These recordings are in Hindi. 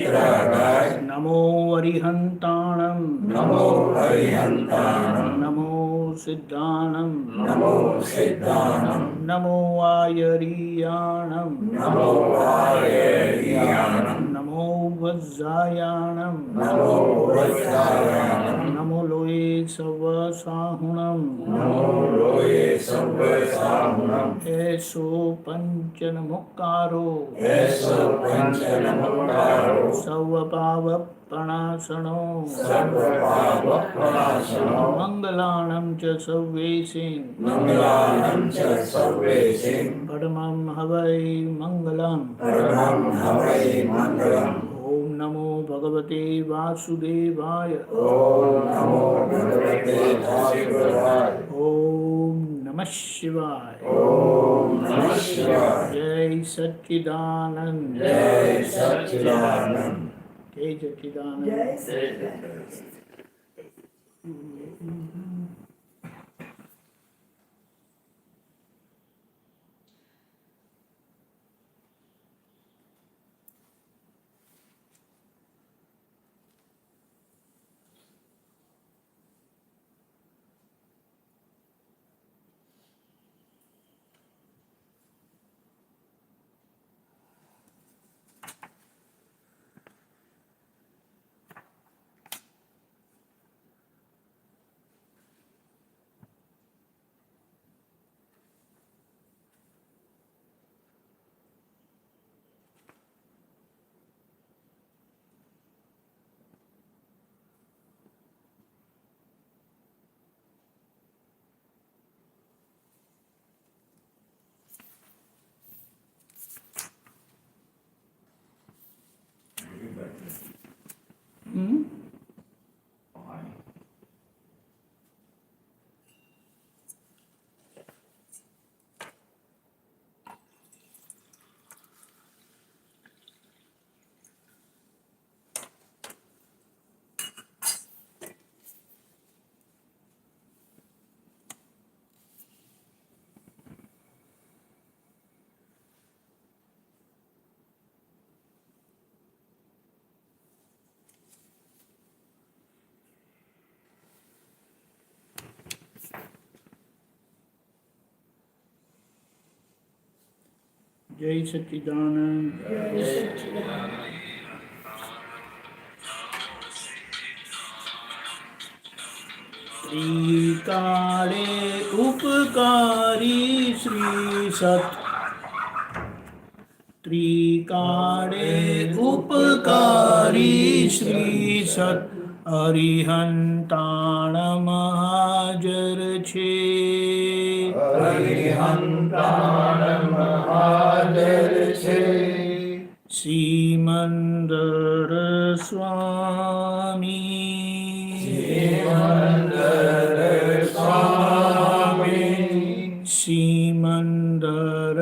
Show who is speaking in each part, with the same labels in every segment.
Speaker 1: नमो अरिहन्ताणं
Speaker 2: नमो हरिहन्ताणं
Speaker 1: नमो सिद्धाणं
Speaker 2: नमो सिद्धाणं
Speaker 1: नमो आयरीयाणं
Speaker 2: नमो आयर्याणं
Speaker 1: नमो वज्रायाणं
Speaker 2: नमो वज्रायाणं
Speaker 1: नमो लोये सवसाहुणं
Speaker 2: नमो लोये सव्वसाहुणं
Speaker 1: एषो पञ्चनमुक्कारो
Speaker 2: एषो पञ्चनमुक्कारो
Speaker 1: सर्वपावप्रणाशनो
Speaker 2: सर्वपापप्रणाशनो
Speaker 1: मङ्गलानं च सर्वेषां
Speaker 2: मङ्गलानं च सर्वेषां
Speaker 1: परमं हवै मङ्गलम्
Speaker 2: परमं हवै मङ्गलम्
Speaker 1: ॐ नमो भगवते वासुदेवाय
Speaker 2: ॐ नमो भगवते वासुदेवाय
Speaker 1: ॐ नमः शिवाय
Speaker 2: ॐ नमः शिवाय
Speaker 1: जय सच्चिदानंद
Speaker 2: जय सच्चिदानंद
Speaker 1: जय सच्चिदानंद जय सच्चिदानंद श्रीकाले उपकारी श्री सत त्रिकाले उपकारी श्री सत अरिहंताण महाजर छे
Speaker 2: हरिहंताण महाजर छे
Speaker 1: सिमंदर स्वामी
Speaker 2: सिमंदर स्वामी
Speaker 1: सिमंदर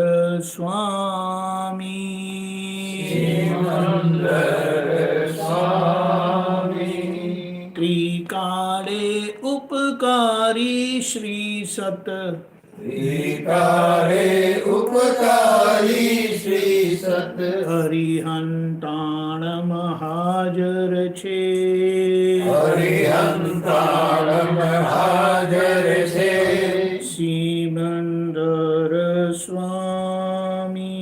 Speaker 1: स्वामी
Speaker 2: सिमंदर स्वामी
Speaker 1: त्रिकाले उपकारी श्री सत
Speaker 2: त्रिकाले उपकारी श्री सत
Speaker 1: हरिहंताण महाजर छे
Speaker 2: हरिहंताण महाजर छे
Speaker 1: सिमंदर स्वामी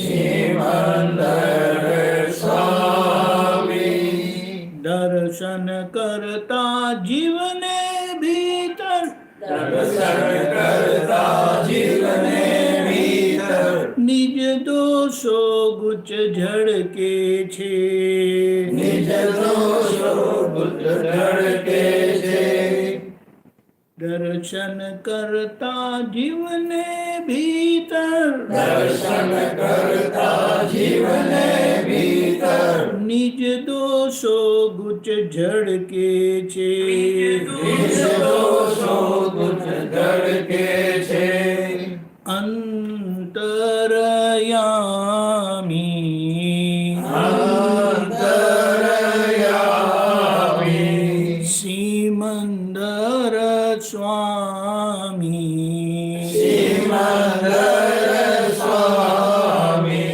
Speaker 2: सिमंदर स्वामी
Speaker 1: दर्शन करता जीवने भीतर
Speaker 2: दर्शन करता जीवने भीतर
Speaker 1: निज दोषो गुच झड़के छे
Speaker 2: निज दोषो बुद्ध धड़के छे
Speaker 1: दर्शन करता जीवने भीतर
Speaker 2: दर्शन करता जीवने भीतर
Speaker 1: निज दोषो गुच झड़के छे
Speaker 2: निज दोषो बुद्ध धड़के छे
Speaker 1: अंतरयामी
Speaker 2: अंतरयामी
Speaker 1: सिमंदर स्वामी
Speaker 2: सिमंदर स्वामी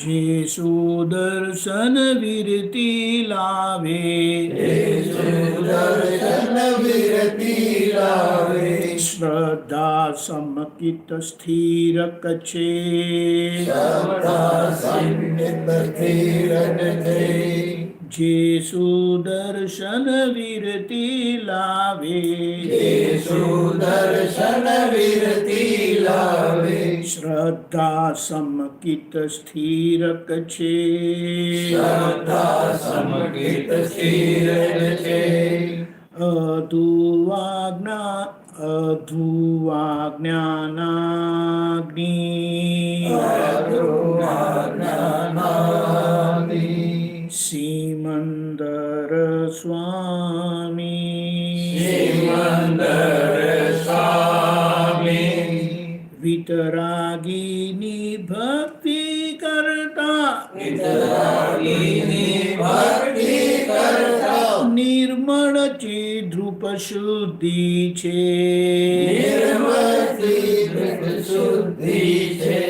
Speaker 1: जे सुदर्शन વીરતી લાવે
Speaker 2: સુદર્શન વીરતી લાવે
Speaker 1: શ્રદ્ધા સમકિત સ્થિરક છે
Speaker 2: સદા સંનિત સ્થિરક છે
Speaker 1: જે સુદર્શન વીરતી લાવે
Speaker 2: સુદર્શન વીરતી લાવે
Speaker 1: શ્રદ્ધા સમકિત સ્થિરક છે
Speaker 2: સદા સમકિત સ્થિરક છે
Speaker 1: અધુવાજ્ઞાનાગ્નિ
Speaker 2: જ્ઞાનાગ્નિ
Speaker 1: સિમંદર સ્વામી
Speaker 2: સિમંદર સ્વામી
Speaker 1: વિતરાગીની ભક્તિ કરતા
Speaker 2: વિતરાગીની ભક્તિ કરતા
Speaker 1: નિર્મળ ચિદ્રુપ શુદ્ધિ છે
Speaker 2: નિર્મળથી દૃઢ શુદ્ધિ છે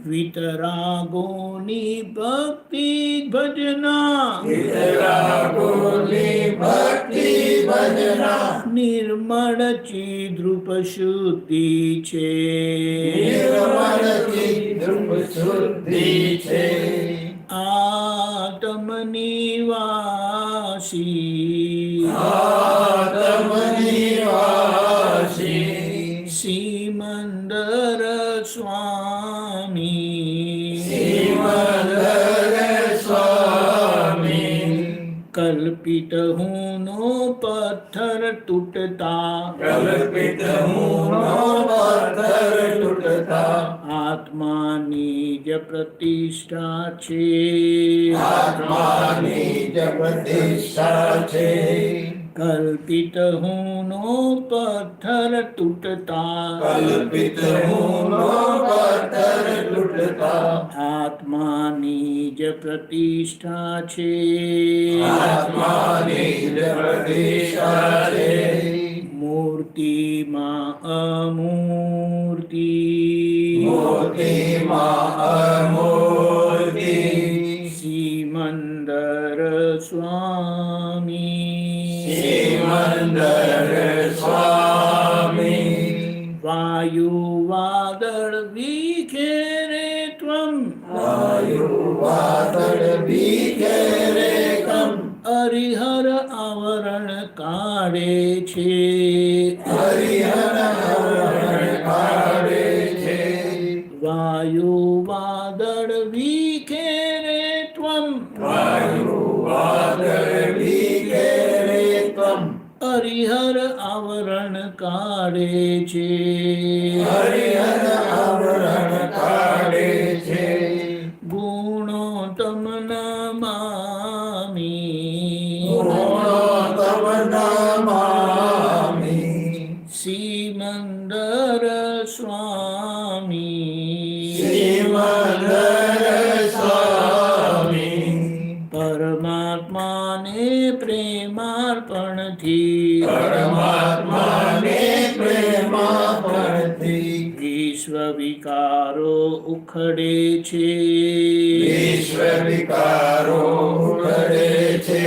Speaker 1: વિતરાગોની ભક્તિ ભજના
Speaker 2: વિતરાગોની ભક્તિ ભજના
Speaker 1: નિર્મળ ચિદ્રુપ શુદ્ધિ છે
Speaker 2: નિર્મળથી દૃઢ શુદ્ધિ છે
Speaker 1: આત્મનિવાસી
Speaker 2: આત્મનિવાસી
Speaker 1: સિમંદર સ્વામી
Speaker 2: સિમંદર સ્વામી
Speaker 1: કલ્પિત હુંનો પથ્થર તૂટતા
Speaker 2: કલ્પિત હુંનો પથ્થર તૂટતા
Speaker 1: આત્માની જ પ્રતિષ્ઠા છે
Speaker 2: આત્માની જ પ્રતિષ્ઠા છે
Speaker 1: કલ્પિત હુંનો પથ્થર તૂટતા
Speaker 2: કલ્પિત હુંનો પથ્થર તૂટતા
Speaker 1: આત્માની જ પ્રતિષ્ઠા છે
Speaker 2: આત્માની જ પ્રતિષ્ઠા છે
Speaker 1: મૂર્તિમાં અમૂર્તિ
Speaker 2: મૂર્તિમાં અમૂર્તિ
Speaker 1: સિમંદર સ્વામી
Speaker 2: સિમંદર સ્વામી
Speaker 1: વાયુ વાદળ વિખેરે ત્વમ
Speaker 2: વાયુ વાદળ વિખેરે કમ
Speaker 1: હરિહર આવરણ કાઢે છે
Speaker 2: હરિહર આવરણ કાઢે છે
Speaker 1: વાયુ વાદળ વિખેરે ત્વમ
Speaker 2: વાયુ વાદળ વિખેરે કમ
Speaker 1: હરિહર આવરણ કાઢે છે
Speaker 2: હરિહર આવરણ કાઢે છે
Speaker 1: ગુણોત્તમ નમામી
Speaker 2: ગુણોત્તમ નમામિ
Speaker 1: સિમંદર સ્વામી
Speaker 2: સિમંદર સ્વામી
Speaker 1: પરમાત્માને પ્રેમાર્પણથી
Speaker 2: પરમાત્માને પ્રેમાર્પણથી
Speaker 1: વિશ્વ વિકારો ઉખડે છે
Speaker 2: વિશ્વ વિકારો ઉખડે છે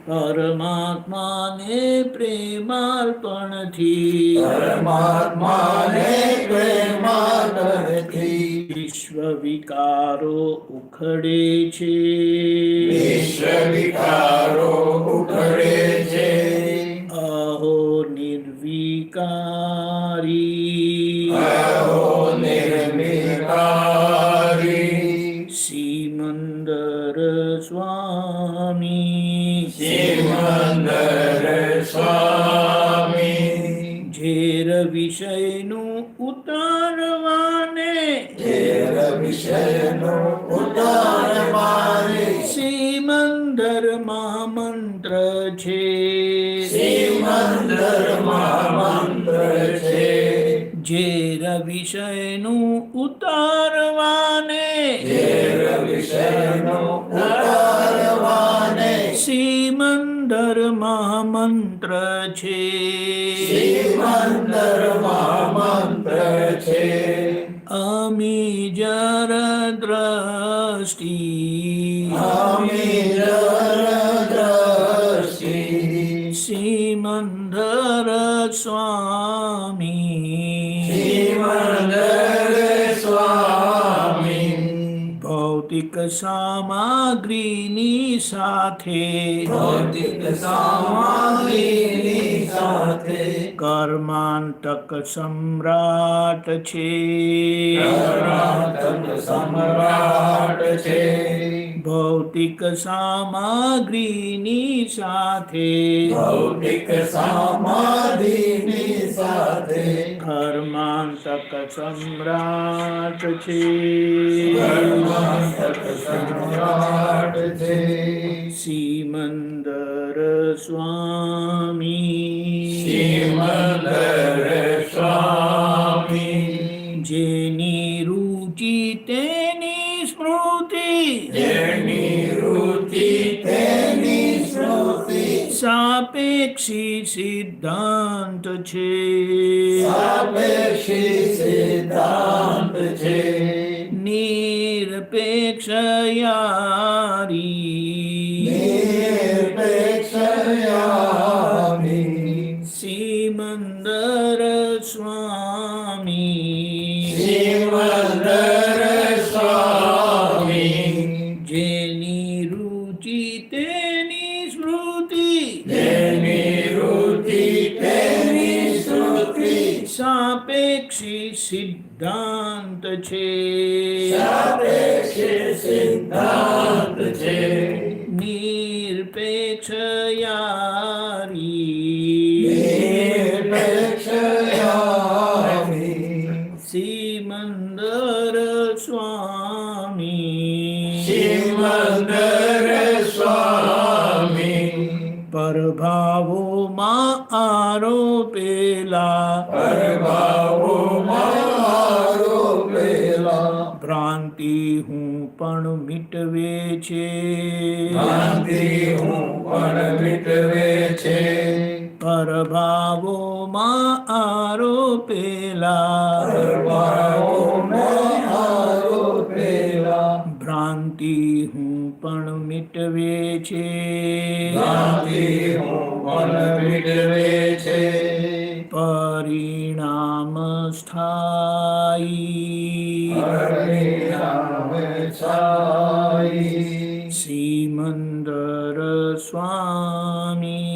Speaker 1: પરમાત્માને પ્રેમાર્પણથી
Speaker 2: પરમાત્માને પ્રેમાર્પણથી
Speaker 1: વિશ્વ વિકારો ઉખડે છે
Speaker 2: વિશ્વ વિકારો ઉખડે છે
Speaker 1: અહો નિર્વિકારી
Speaker 2: અહો નિર્વિકારી
Speaker 1: સિમંદર સ્વામી
Speaker 2: સિમંદર સ્વામી
Speaker 1: ઝેર વિષયનું ઉતારવાને
Speaker 2: ઝેર વિષયનો ઉતારવાને
Speaker 1: સિમંદર મહામંત્ર છે
Speaker 2: સિમંદર મહામંત્ર છે
Speaker 1: ઝેર વિષયનું ઉતારવાને
Speaker 2: ઝેર વિષયનો ઉતારવાને
Speaker 1: સિમંદર મહામંત્ર છે
Speaker 2: સિમંદર મહામંત્ર છે
Speaker 1: અમી જર દ્રષ્ટિ
Speaker 2: અમે
Speaker 1: સામગ્રીની સાથે
Speaker 2: ભૌતિક સામગ્રીની સાથે
Speaker 1: કર્માંતક સમ્રાટ છે.
Speaker 2: કર્ણાટક સમ્રાટ છે.
Speaker 1: ભૌતિક સામગ્રીની સાથે
Speaker 2: ભૌતિક સામગ્રીની સાથે
Speaker 1: કર્માંતક સમ્રાટ છે.
Speaker 2: કર્ણાટક સમ્રાટ છે.
Speaker 1: સિમંદર સ્વામી
Speaker 2: સિમંદર સ્વામી
Speaker 1: જેની રુચિ તેની સ્મૃતિ
Speaker 2: જેની રુચિ તેની સ્મૃતિ
Speaker 1: સાપેક્ષી સિદ્ધાંત છે.
Speaker 2: સાપેક્ષી સિદ્ધાંત છે.
Speaker 1: નિરપેક્ષ યારી
Speaker 2: નિરપેક્ષ યામી
Speaker 1: સિમંદર સ્વામી
Speaker 2: સિમંદર સ્વામી
Speaker 1: જેની રુચિ તેની સ્મૃતિ
Speaker 2: જેની રુચિ તેની સ્મૃતિ
Speaker 1: સાપેક્ષી સિદ્ધાંત છે.
Speaker 2: સાપેક્ષી સિદ્ધાંત છે.
Speaker 1: નિરપેક્ષ યારી
Speaker 2: નિરપેક્ષ યામી
Speaker 1: સિમંદર સ્વામી
Speaker 2: સિમંદર સ્વામી
Speaker 1: પરભાવોમાં આરોપેલા
Speaker 2: પરભાવોમાં આરોપેલા
Speaker 1: ભ્રાંતિ હું પણ મિટવે છે.
Speaker 2: ભ્રાંતિ હું પણ મિટવે છે.
Speaker 1: પરભાવોમાં આરોપેલા
Speaker 2: પરભાવોમાં આરોપેલા
Speaker 1: ભ્રાંતિ હું પણ મિટવે છે.
Speaker 2: ભ્રાંતિ હું પણ મિટવે છે.
Speaker 1: પરિણામ સ્થાયી
Speaker 2: પરિણામ છાઈ
Speaker 1: સિમંદર સ્વામી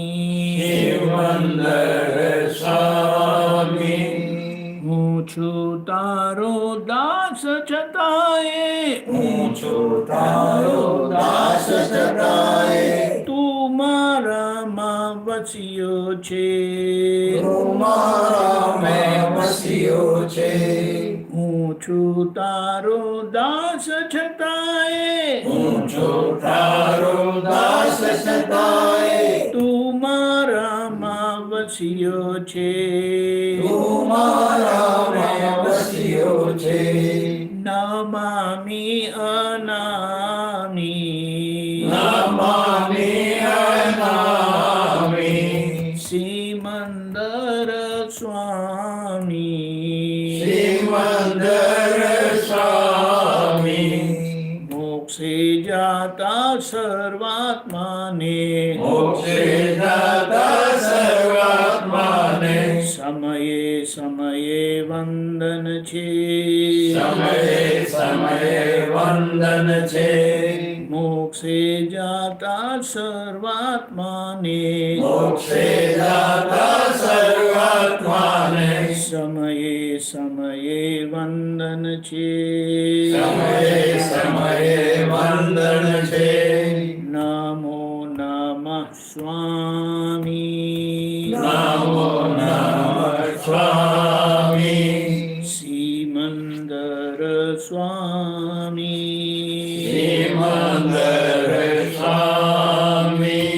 Speaker 2: સિમંદર સ્વામી
Speaker 1: હું છું તારો દાસ છતાંય
Speaker 2: હું છું તારો દાસ છતાંય
Speaker 1: તું મારામાં વસ્યો છે.
Speaker 2: તું મારામાં વસ્યો છે.
Speaker 1: હું છું તારો દાસ છતાંય
Speaker 2: હું છું તારો દાસ છતાંય
Speaker 1: તું મારામાં વસ્યો છે.
Speaker 2: તું મારામાં વસ્યો છે.
Speaker 1: નમામિ અનામી
Speaker 2: નમામિ અનામી
Speaker 1: સિમંદર સ્વામી
Speaker 2: સિમંદર સ્વામી
Speaker 1: મોક્ષે જાતા સર્વાત્માને
Speaker 2: મોક્ષે દાતા સર્વાત્માને
Speaker 1: સમયે સમયે વંદન છે.
Speaker 2: સમયે સમયે વંદન છે.
Speaker 1: મોક્ષે જાતા સર્વાત્માને
Speaker 2: મોક્ષે દાતા સર્વાત્માને
Speaker 1: સમયે સમયે વંદન છે.
Speaker 2: સમયે સમયે વંદન છે.
Speaker 1: નમો નમઃ સ્વામી
Speaker 2: નમો નમઃ સ્વામી
Speaker 1: સિમંદર સ્વામી
Speaker 2: સિમંદર સ્વામી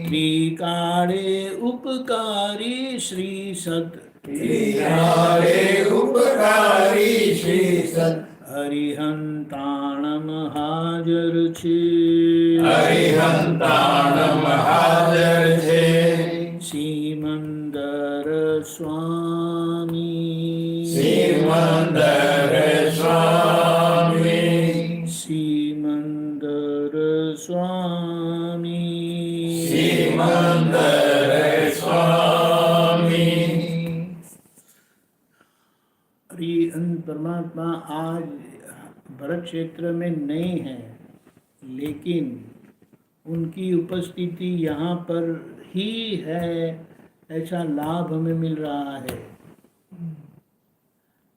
Speaker 1: ત્રિકાળે ઉપકારી શ્રી સત
Speaker 2: તિહારે ઉપકારી શ્રી સત
Speaker 1: હરિહંતાણમ હાજર છે.
Speaker 2: હરિહંતાણમ હાજર છે.
Speaker 1: સિમંદર સ્વામી
Speaker 2: સિમંદર સ્વામી
Speaker 1: સિમંદર સ્વામી
Speaker 2: સિમંદર સ્વામી
Speaker 1: और ये अंत परमात्मा आज भरत क्षेत्र में नहीं है. लेकिन उनकी उपस्थिति यहाँ पर ही है, ऐसा लाभ हमें मिल रहा है।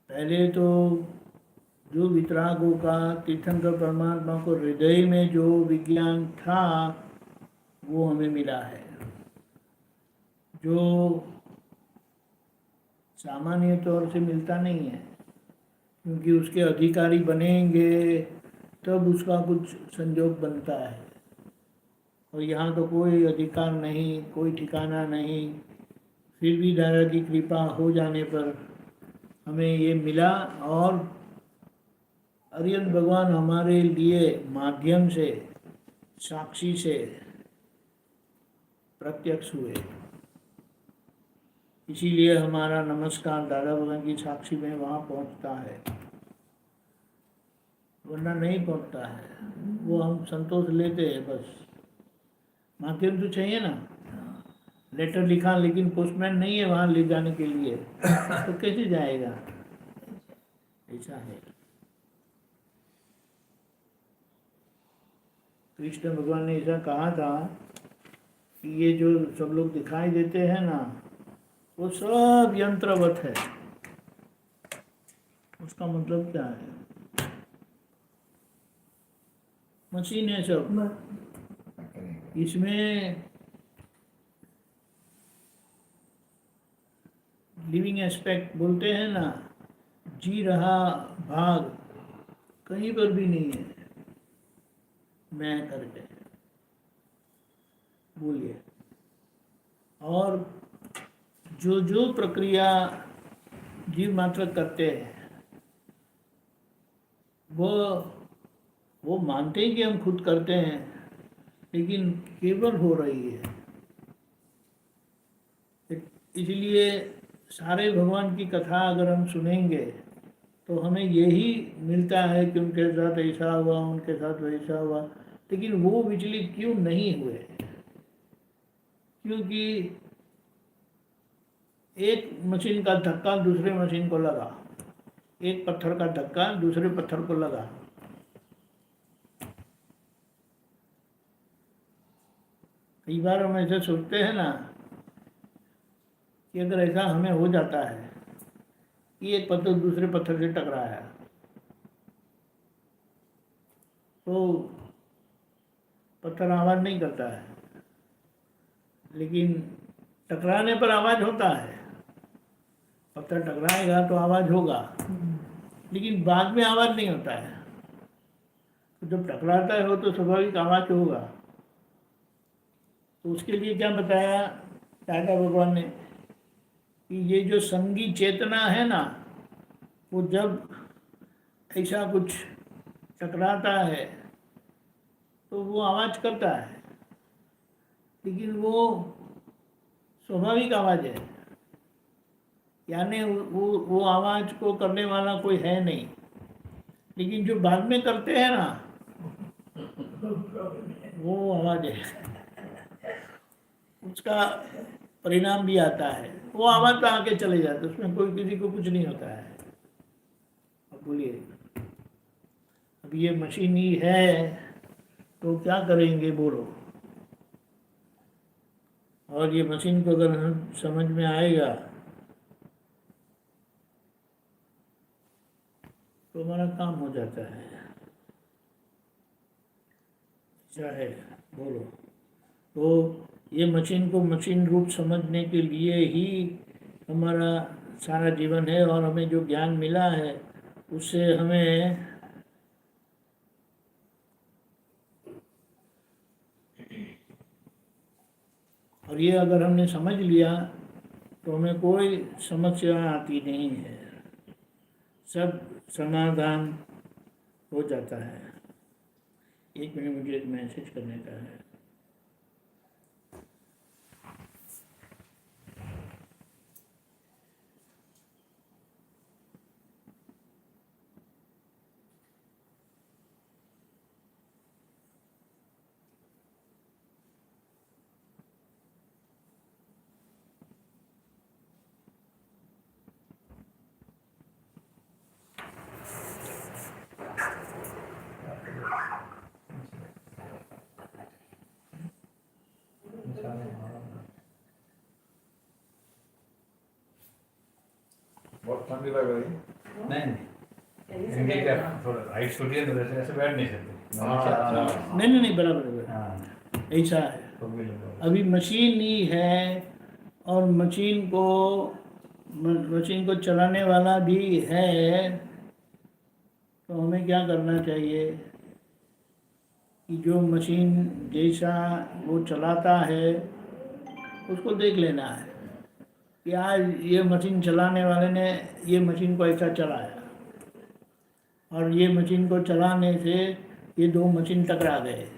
Speaker 1: पहले तो जो वितरागों का तीर्थंकर परमात्मा को हृदय में जो विज्ञान था वो हमें मिला है, जो सामान्य तौर से मिलता नहीं है, क्योंकि उसके अधिकारी बनेंगे तब उसका कुछ संजोग बनता है। और यहाँ तो कोई अधिकार नहीं, कोई ठिकाना नहीं, फिर भी दादा की कृपा हो जाने पर हमें ये मिला और अरिहंत भगवान हमारे लिए माध्यम से, साक्षी से प्रत्यक्ष हुए। इसीलिए हमारा नमस्कार दादा भगवान की साक्षी में वहाँ पहुँचता है, वरना नहीं पहुँचता है। वो हम संतोष लेते हैं बस, माध्यम तो चाहिए ना। लेटर लिखा लेकिन पोस्टमैन नहीं है वहाँ ले जाने के लिए, तो कैसे जाएगा? ऐसा है। कृष्ण भगवान ने ऐसा कहा था कि ये जो सब लोग दिखाई देते हैं ना, वो सब यंत्रवत है। उसका मतलब क्या है? मशीन है सब। इसमें लिविंग एस्पेक्ट बोलते हैं ना, जी रहा भाग कहीं पर भी नहीं है। मैं करके बोलिए। और जो जो प्रक्रिया जीव मात्र करते हैं वो मानते हैं कि हम खुद करते हैं, लेकिन केवल हो रही है। इसलिए सारे भगवान की कथा अगर हम सुनेंगे तो हमें यही मिलता है कि उनके साथ ऐसा हुआ, उनके साथ वैसा हुआ, लेकिन वो विचलित क्यों नहीं हुए? क्योंकि एक मशीन का धक्का दूसरे मशीन को लगा, एक पत्थर का धक्का दूसरे पत्थर को लगा। कई बार हम ऐसे सोचते हैं ना कि अगर ऐसा हमें हो जाता है कि एक पत्थर दूसरे पत्थर से टकराया तो पत्थर आवाज़ नहीं करता है, लेकिन टकराने पर आवाज़ होता है। पत्थर टकराएगा तो आवाज़ होगा, लेकिन बाद में आवाज़ नहीं होता है। तो जब टकराता है वो तो स्वाभाविक आवाज़ होगा। तो उसके लिए क्या बताया दादा भगवान ने कि ये जो संगी चेतना है ना, वो जब ऐसा कुछ टकराता है तो वो आवाज़ करता है, लेकिन वो स्वाभाविक आवाज़ है, यानी वो आवाज़ को करने वाला कोई है नहीं। लेकिन जो बाद में करते हैं ना, वो आवाज़ है, उसका परिणाम भी आता है। वो आवाज़ तो आके चले जाते, उसमें कोई किसी को कुछ नहीं होता है। अब बोलिए, अब ये मशीन ही है तो क्या करेंगे बोलो? और ये मशीन को अगर हम समझ में आएगा तो हमारा काम हो जाता है। क्या है बोलो? तो ये मशीन को मशीन रूप समझने के लिए ही हमारा सारा जीवन है, और हमें जो ज्ञान मिला है उससे हमें और ये अगर हमने समझ लिया तो हमें कोई समस्या आती नहीं है, सब समाधान हो जाता है। एक मिनट, मुझे एक मैसेज करने का है।
Speaker 3: बहुत ठंडी लग रही है।
Speaker 4: नहीं हिंदी का थोड़ा हाइट छोटी है तो वैसे ऐसे बैठ नहीं सकते।
Speaker 1: नहीं बराबर है।
Speaker 4: हाँ
Speaker 1: ऐसा है,
Speaker 4: तो भी लगा।
Speaker 1: अभी मशीन ही है और मशीन को चलाने वाला भी है, तो हमें क्या करना चाहिए कि जो मशीन जैसा वो चलाता है उसको देख लेना है कि आज ये मशीन चलाने वाले ने ये मशीन को ऐसा चलाया और ये मशीन को चलाने से ये दो मशीन टकरा गए,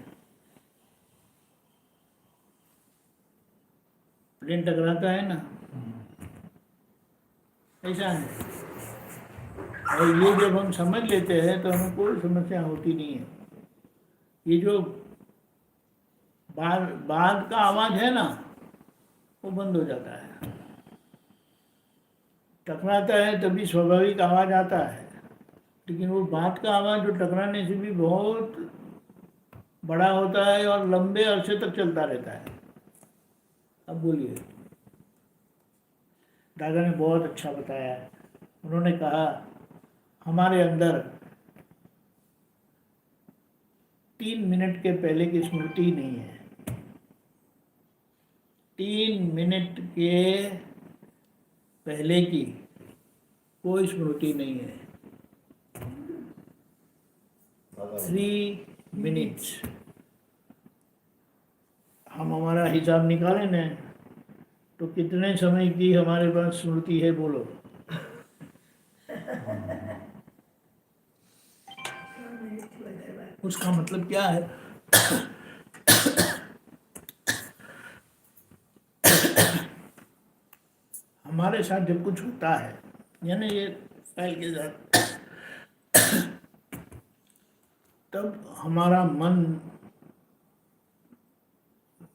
Speaker 1: प्लेन टकराता है ना, ऐसा है। और ये जब हम समझ लेते हैं तो हमें कोई समस्या होती नहीं है। ये जो बाद का आवाज़ है ना वो बंद हो जाता है, टकराता है तभी स्वाभाविक आवाज़ आता है, लेकिन वो बाद का आवाज़ जो टकराने से भी बहुत बड़ा होता है और लंबे अरसे तक चलता रहता है। अब बोलिए, दादा ने बहुत अच्छा बताया। उन्होंने कहा हमारे अंदर 3 मिनट के पहले की स्मृति नहीं है, 3 मिनट के पहले की कोई स्मृति नहीं है। 3 मिनट्स हम हमारा हिसाब निकालें ना तो कितने समय की हमारे पास स्मृति है बोलो। उसका मतलब क्या है हमारे साथ जब कुछ होता है, यानी ये फाइल के साथ, तब हमारा मन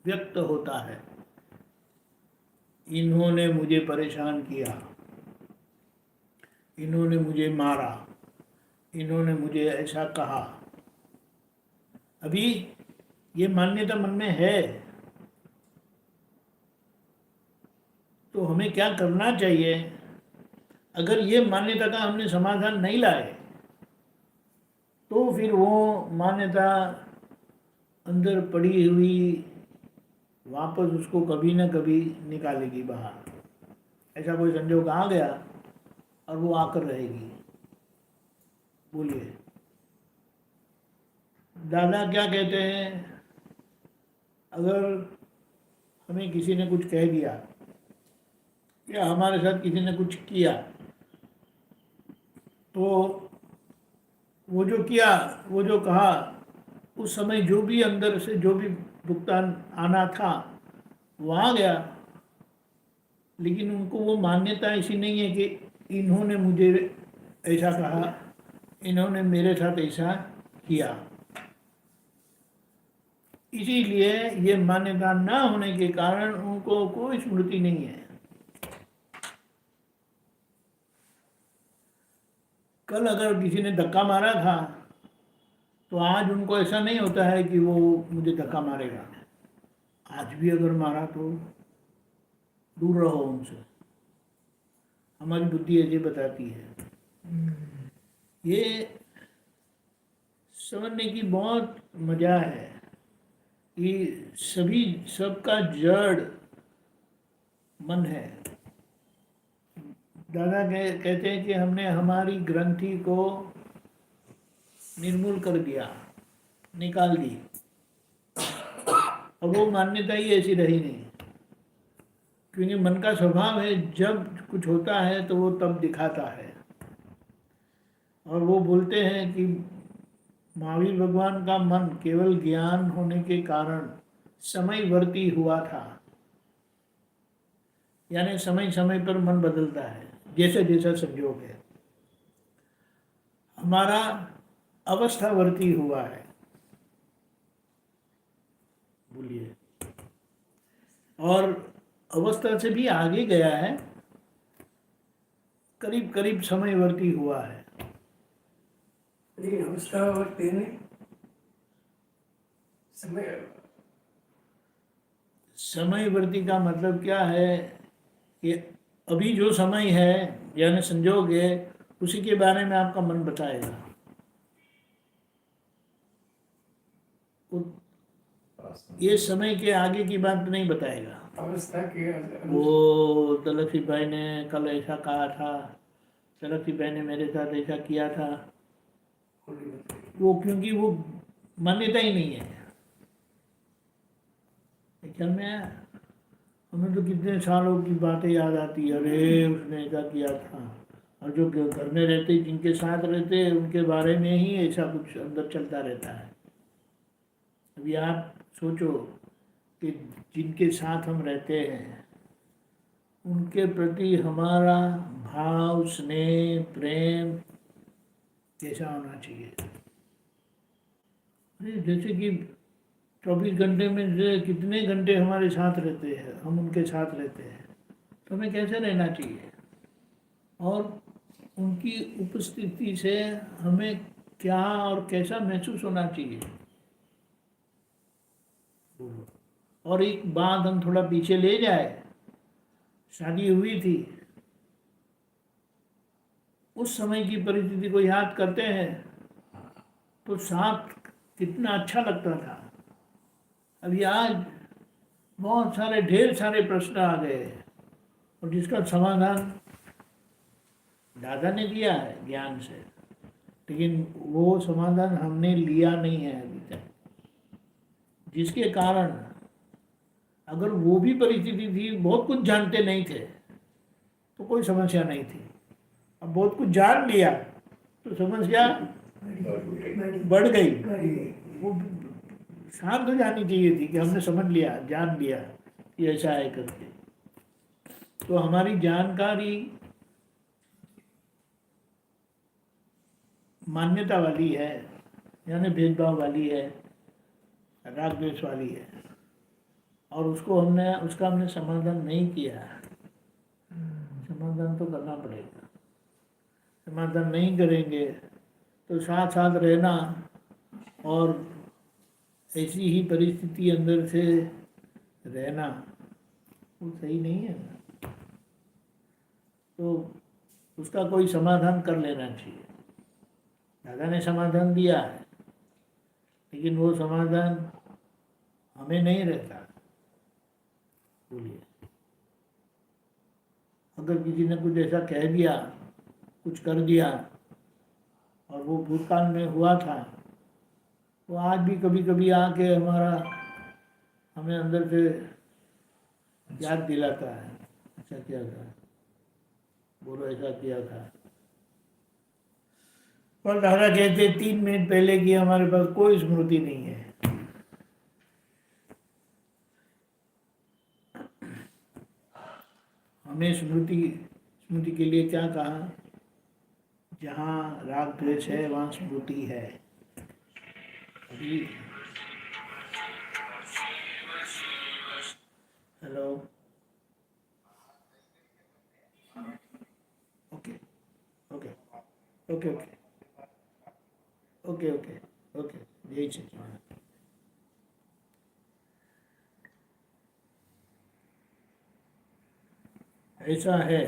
Speaker 1: व्यक्त होता है, इन्होंने मुझे परेशान किया, इन्होंने मुझे मारा, इन्होंने मुझे ऐसा कहा। अभी ये मान्यता मन में है, तो हमें क्या करना चाहिए? अगर ये मान्यता का हमने समाधान नहीं लाए तो फिर वो मान्यता अंदर पड़ी हुई वापस उसको कभी न कभी निकालेगी बाहर। ऐसा कोई संजोग आ गया और वो आकर रहेगी। बोलिए, दादा क्या कहते हैं? अगर हमें किसी ने कुछ कह दिया या हमारे साथ किसी ने कुछ किया, तो वो जो किया, वो जो कहा, उस समय जो भी अंदर से जो भी भुगतान आना था वो आ गया, लेकिन उनको वो मान्यता ऐसी नहीं है कि इन्होंने मुझे ऐसा कहा, इन्होंने मेरे साथ ऐसा किया। इसीलिए ये मान्यता ना होने के कारण उनको कोई स्मृति नहीं है। कल अगर किसी ने धक्का मारा था तो आज उनको ऐसा नहीं होता है कि वो मुझे धक्का मारेगा। आज भी अगर मारा तो दूर रहो उनसे, हमारी बुद्धि ऐसे बताती है। ये समझने की बहुत मजा है कि सबका जड़ मन है। दादा कहते हैं कि हमने हमारी ग्रंथि को निर्मूल कर दिया, निकाल दी। अब वो मान्यता ही ऐसी रही नहीं, क्योंकि मन का स्वभाव है जब कुछ होता है तो वो तब दिखाता है। और वो बोलते हैं कि महावीर भगवान का मन केवल ज्ञान होने के कारण समयवर्ती हुआ था, यानी समय समय पर मन बदलता है जैसे जैसा संयोग है। हमारा अवस्थावर्ती हुआ है। बोलिए, और अवस्था से भी आगे गया है, करीब करीब समयवर्ती हुआ है।
Speaker 5: लेकिन अवस्थावर्ती नहीं,
Speaker 1: समयवर्ती का मतलब क्या है कि अभी जो समय है यानी संजोग है उसी के बारे में आपका मन बताएगा। ये समय के आगे की बात नहीं बताएगा।
Speaker 5: अवस्था के
Speaker 1: वो तलसी भाई ने कल ऐसा कहा था, तलसी भाई ने मेरे साथ ऐसा किया था, वो क्योंकि वो मान्यता ही नहीं है। ख्याल में आया? हमें तो कितने सालों की बातें याद आती है, अरे उसने ऐसा किया था। और जो घर में रहते जिनके साथ रहते उनके बारे में ही ऐसा कुछ अंदर चलता रहता है। अभी आप सोचो कि जिनके साथ हम रहते हैं उनके प्रति हमारा भाव, स्नेह, प्रेम कैसा होना चाहिए। जैसे कि 24 घंटे में से कितने घंटे हमारे साथ रहते हैं, हम उनके साथ रहते हैं, तो हमें कैसे रहना चाहिए और उनकी उपस्थिति से हमें क्या और कैसा महसूस होना चाहिए। और एक बात हम थोड़ा पीछे ले जाए, शादी हुई थी, उस समय की परिस्थिति को याद करते हैं तो साथ कितना अच्छा लगता था। अभी आज बहुत सारे ढेर सारे प्रश्न आ गए और जिसका समाधान दादा ने दिया है ज्ञान से, लेकिन वो समाधान हमने लिया नहीं है अभी तक, जिसके कारण अगर वो भी परिस्थिति थी, बहुत कुछ जानते नहीं थे तो कोई समस्या नहीं थी। अब बहुत कुछ जान लिया तो समस्या बढ़ गई। वो शांत हो जानी चाहिए थी कि हमने समझ लिया, जान लिया कि ऐसा है करके। तो हमारी जानकारी मान्यता वाली है, यानी भेदभाव वाली है, राग द्वेष वाली है, और उसका हमने समाधान नहीं किया। समाधान तो करना पड़ेगा। समाधान नहीं करेंगे तो साथ साथ रहना और ऐसी ही परिस्थिति अंदर से रहना वो सही नहीं है ना। तो उसका कोई समाधान कर लेना चाहिए। दादा ने समाधान दिया है, लेकिन वो समाधान हमें नहीं रहता। बोलिए, अगर किसी ने कुछ ऐसा कह दिया, कुछ कर दिया और वो भूतकाल में हुआ था, तो आज भी कभी कभी आके हमें अंदर से याद दिलाता है, ऐसा किया था, बोलो ऐसा किया था। और दादा कहते 3 मिनट पहले की हमारे पास कोई स्मृति नहीं है। हमें स्मृति के लिए क्या कहा, जहाँ राग द्वेष है वहाँ स्मृति है। अभी hello, okay okay okay okay okay okay okay, यही चाहिए। ऐसा है।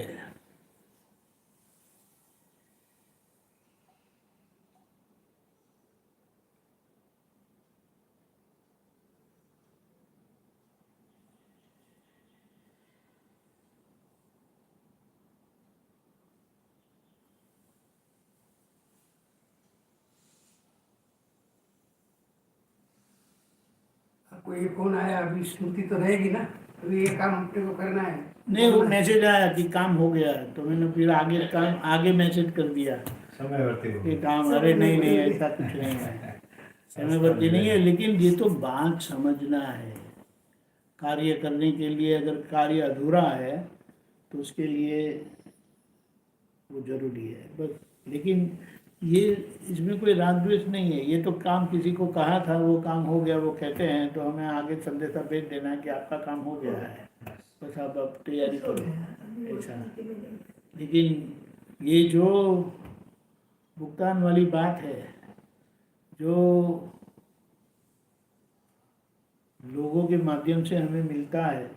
Speaker 5: आपको ये फोन आया, अभी स्मृति तो रहेगी ना, अभी ये काम अपने को करना है।
Speaker 1: नहीं, वो मैसेज आया कि काम हो गया है, तो मैंने फिर आगे मैसेज कर दिया
Speaker 4: समयवर्ती
Speaker 1: कि काम, अरे नहीं नहीं ऐसा कुछ नहीं है, समयवर्ती नहीं है। लेकिन ये तो बात समझना है। कार्य करने के लिए अगर कार्य अधूरा है तो उसके लिए वो जरूरी है बस। लेकिन ये इसमें कोई राग द्वेष नहीं है। ये तो काम किसी को कहा था, वो काम हो गया, वो कहते हैं तो हमें आगे संदेशा भेज देना है कि आपका काम हो गया है, बस आप अब तैयारी करो, ऐसा। लेकिन ये जो भुगतान वाली बात है, जो लोगों के माध्यम से हमें मिलता है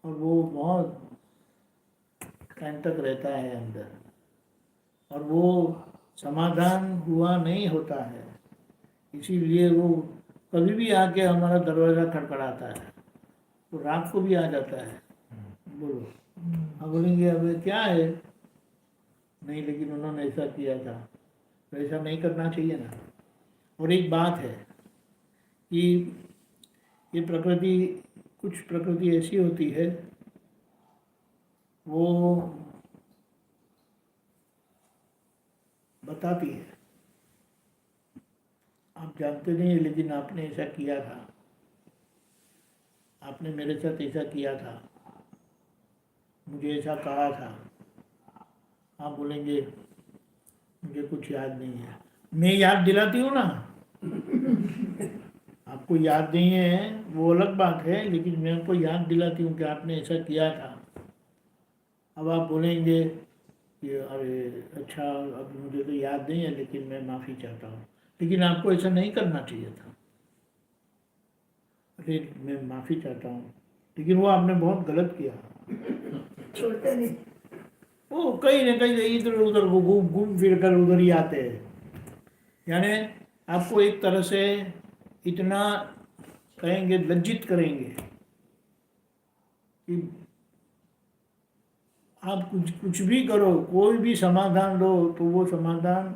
Speaker 1: और वो बहुत टाइम तक रहता है अंदर, और वो समाधान हुआ नहीं होता है। इसीलिए वो कभी भी आके हमारा दरवाज़ा खटखटाता है, तो रात को भी आ जाता है। बोलो, हम बोलेंगे अब क्या है, नहीं लेकिन उन्होंने ऐसा किया था, तो ऐसा नहीं करना चाहिए ना। और एक बात है कि ये प्रकृति, कुछ प्रकृति ऐसी होती है, वो बताती है, आप जानते नहीं है लेकिन आपने ऐसा किया था, आपने मेरे साथ ऐसा किया था, मुझे ऐसा कहा था। आप बोलेंगे मुझे कुछ याद नहीं है, मैं याद दिलाती हूँ ना। आपको याद नहीं है वो अलग बात है, लेकिन मैं आपको याद दिलाती हूँ कि आपने ऐसा किया था। अब आप बोलेंगे कि अरे अच्छा, अब मुझे तो याद नहीं है लेकिन मैं माफ़ी चाहता हूँ। लेकिन आपको ऐसा नहीं करना चाहिए था। अरे मैं माफ़ी चाहता हूँ, लेकिन वो आपने बहुत गलत किया।
Speaker 5: छोड़ते नहीं।
Speaker 1: वो कहीं ना कहीं इधर उधर घूम घूम फिर कर उधर ही आते हैं। यानी आपको एक तरह से इतना कहेंगे, लज्जित करेंगे कि आप कुछ कुछ भी करो, कोई भी समाधान लो तो वो समाधान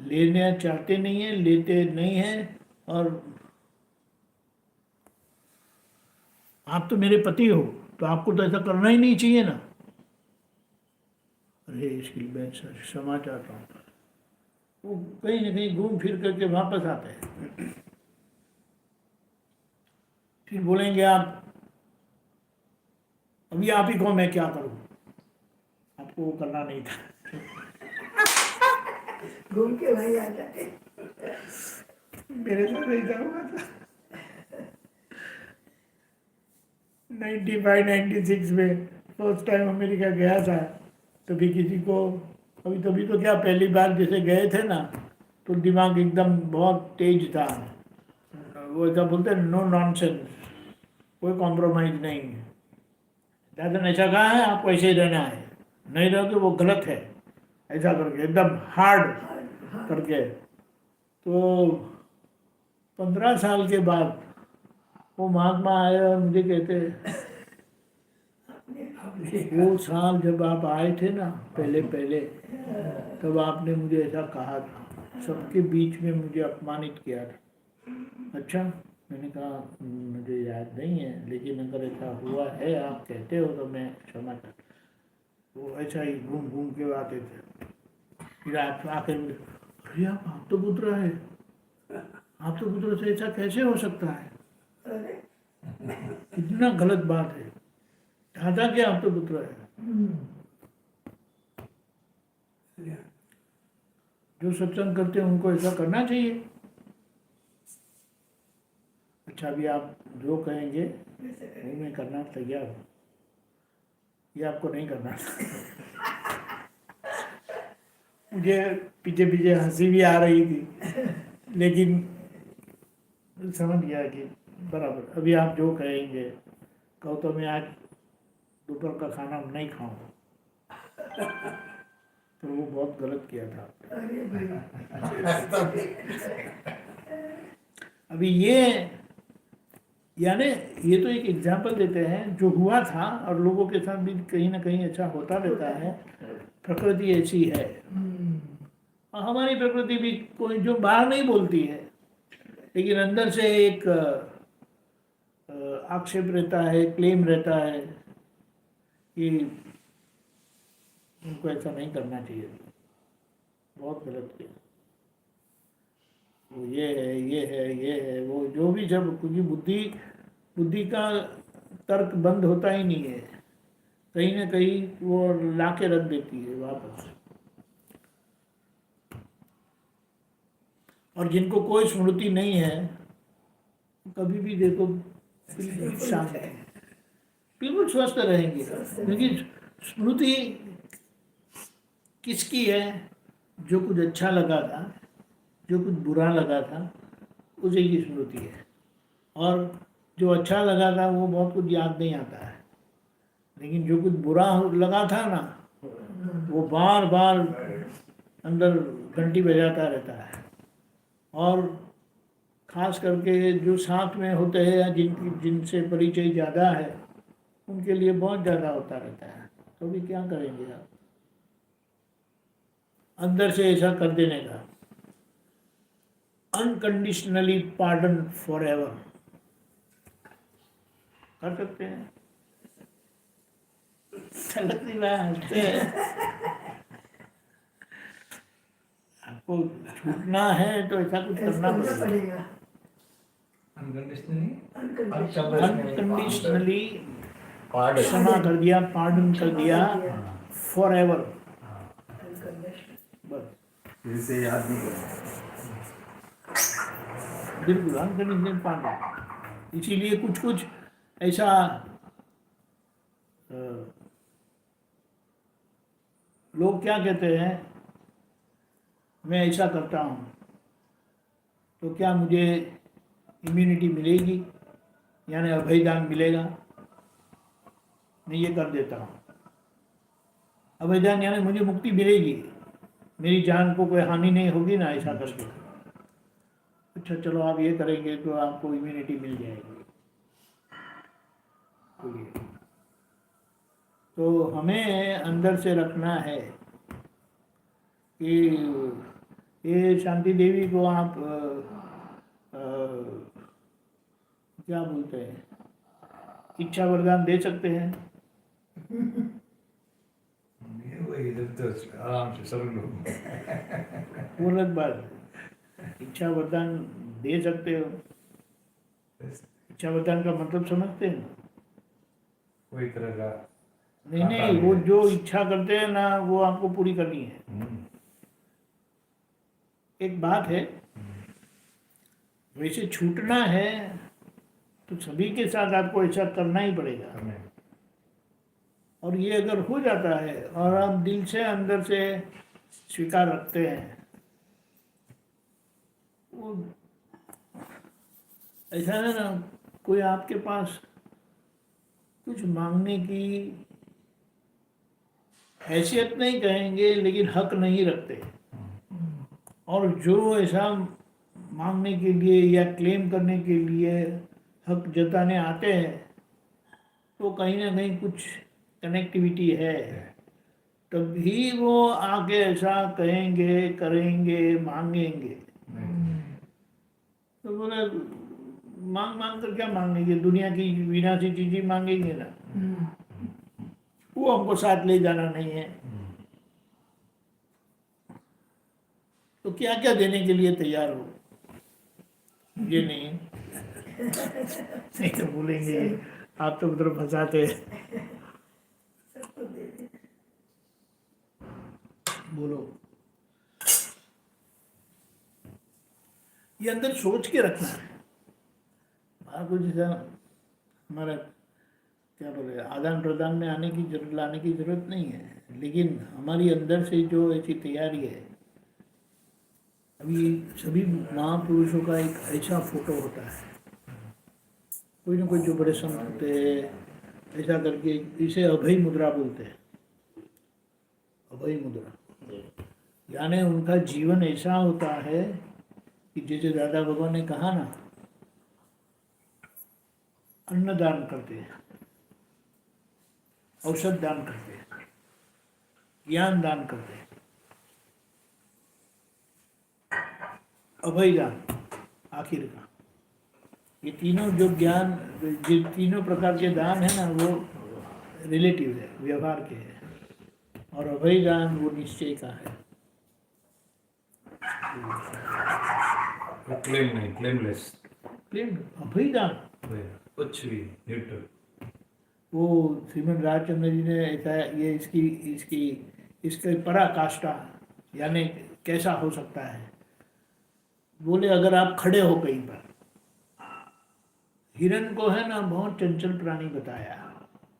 Speaker 1: लेना चाहते नहीं हैं, लेते नहीं हैं। और आप तो मेरे पति हो, तो आपको तो ऐसा करना ही नहीं चाहिए ना। अरे इसकी मैं क्षमा चाहता हूँ। वो कहीं ना कहीं घूम फिर करके वापस आते हैं। फिर बोलेंगे आप, अभी आप ही को मैं क्या करूँ, आपको वो करना नहीं था।
Speaker 5: घूम के वही आ जाते।
Speaker 1: मेरे साथ ऐसा हुआ था 95-96 में, फर्स्ट टाइम अमेरिका गया था। तभी किसी को, अभी तभी तो क्या, पहली बार जैसे गए थे ना, तो दिमाग एकदम बहुत तेज था। वो ऐसा बोलते हैं नो नॉनसेंस, कोई कॉम्प्रोमाइज नहीं है। दादा ने ऐसा कहा है आपको ऐसे ही रहना है, नहीं रहोगे वो गलत है, ऐसा करके एकदम हार्ड करके। तो 15 साल के बाद वो महात्मा आए और मुझे कहते, वो साल जब आप आए थे ना पहले पहले, तब आपने मुझे ऐसा कहा था, सबके बीच में मुझे अपमानित किया था। अच्छा, मैंने कहा मुझे याद नहीं है, लेकिन अगर ऐसा हुआ है आप कहते हो तो मैं क्षमा चाहता हूँ। वो ऐसा ही घूम घूम के आते थे। फिर आप आकर मुझे, अरे आप तो पुत्र है, आप तो पुत्र से ऐसा कैसे हो सकता है, कितना गलत बात है। दादा के आप तो पुत्र है। जो सत्संग करते हैं उनको ऐसा करना चाहिए। अच्छा, अभी आप जो कहेंगे वो मैं करना तैयार हूँ, ये आपको नहीं करना। मुझे पीछे पीछे हंसी भी आ रही थी, लेकिन समझ गया कि बराबर, अभी आप जो कहेंगे कहो तो मैं आज दोपहर का खाना नहीं खाऊंगा। तो वो बहुत गलत किया था। अभी ये, यानी ये तो एक एग्जाम्पल देते हैं जो हुआ था, और लोगों के साथ भी कहीं ना कहीं अच्छा होता रहता है। प्रकृति ऐसी है, और हमारी प्रकृति भी कोई जो बाहर नहीं बोलती है, लेकिन अंदर से एक आक्षेप रहता है, क्लेम रहता है कि उनको ऐसा नहीं करना चाहिए, बहुत गलत किया, वो ये है ये है ये है, वो जो भी, जब क्योंकि बुद्धि का तर्क बंद होता ही नहीं है, कहीं ना कहीं वो ला के रख देती है वापस। और जिनको कोई स्मृति नहीं है, कभी भी देखो बिल्कुल शांत है, बिल्कुल स्वस्थ रहेंगे। क्योंकि स्मृति किसकी है, जो कुछ अच्छा लगा था, जो कुछ बुरा लगा था, उसी की स्मृति है। और जो अच्छा लगा था वो बहुत कुछ याद नहीं आता है, लेकिन जो कुछ बुरा लगा था ना वो बार बार अंदर घंटी बजाता रहता है। और खास करके जो साथ में होते हैं या जिनसे परिचय ज़्यादा है उनके लिए बहुत ज़्यादा होता रहता है। तो भी क्या करेंगे आप, अंदर से ऐसा कर देने का, अनकंडीशनली पार्डन फॉर एवर कर सकते हैं। लगती बात हंसते हैं। आपको छूटना है तो ऐसा कुछ करना पड़ेगा।
Speaker 4: अनकंडीशनली
Speaker 1: अनकंडीशनली
Speaker 2: पार्डन
Speaker 1: क्षमा कर दिया, पार्डन कर दिया फॉर एवर, बस
Speaker 2: इसे याद नहीं करना।
Speaker 1: बिल्कुल अनकंडीशनल पार्डन। इसीलिए कुछ कुछ ऐसा लोग क्या कहते हैं, मैं ऐसा करता हूँ तो क्या मुझे इम्यूनिटी मिलेगी, यानी अभयदान मिलेगा, मैं ये कर देता हूँ। अभयदान यानी मुझे मुक्ति मिलेगी, मेरी जान को कोई हानि नहीं होगी ना ऐसा करके। अच्छा चलो आप ये करेंगे तो आपको इम्यूनिटी मिल जाएगी। तो हमें अंदर से रखना है कि ये शांति देवी को आप क्या बोलते हैं, इच्छा वरदान दे सकते हैं।
Speaker 4: वही तो आराम से सब लोग
Speaker 1: वो अलग बात है, इच्छा वरदान दे सकते हो। इच्छा वरदान का मतलब समझते हैं?
Speaker 4: कोई तरह का
Speaker 1: नहीं, वो जो इच्छा करते हैं ना वो आपको पूरी करनी है। एक बात है, वैसे छूटना है तो सभी के साथ आपको ऐसा करना ही पड़ेगा। और ये अगर हो जाता है और आप दिल से अंदर से स्वीकार रखते हैं, वो ऐसा है ना, कोई आपके पास कुछ मांगने की हैसियत नहीं कहेंगे लेकिन हक नहीं रखते। और जो ऐसा मांगने के लिए या क्लेम करने के लिए हक जताने आते हैं तो कहीं ना कहीं कुछ कनेक्टिविटी है, तभी वो आके ऐसा कहेंगे, करेंगे, मांगेंगे। तो बोले मांग मांग कर क्या मांगेंगे, दुनिया की विनाशी चीजें मांगेंगे ना, वो हमको साथ ले जाना नहीं है। तो क्या क्या देने के लिए तैयार हो? ये नहीं नहीं तो बोलेंगे आप तो उधर फंसाते। बोलो, ये अंदर सोच के रखना है। बाहर कुछ जैसा हमारा क्या बोले आदान प्रदान में आने की जरूरत, लाने की जरूरत नहीं है, लेकिन हमारी अंदर से जो ऐसी तैयारी है। अभी सभी महापुरुषों का एक ऐसा फोटो होता है, कोई ना कोई जो बड़े संत होते हैं ऐसा करके, इसे अभय मुद्रा बोलते हैं। अभय मुद्रा यानी उनका जीवन ऐसा होता है कि जैसे दादा भगवान ने कहा ना, अन्न दान करते हैं, औषध दान करते हैं, ज्ञान दान करते हैं, अभय दान आखिर का। ये तीनों जो ज्ञान, जो तीनों प्रकार के दान है ना वो रिलेटिव है, व्यवहार के है, और अभय दान वो निश्चय का है।
Speaker 4: क्लेम नहीं, क्लेमलेस,
Speaker 1: क्लेम अभय दान
Speaker 4: कुछ भी न्यूट्रल।
Speaker 1: वो श्रीमद राजचंद्र जी ने ऐसा ये इसके पराकाष्ठा यानी कैसा हो सकता है। बोले अगर आप खड़े हो कहीं पर, हिरण को है ना बहुत चंचल प्राणी बताया,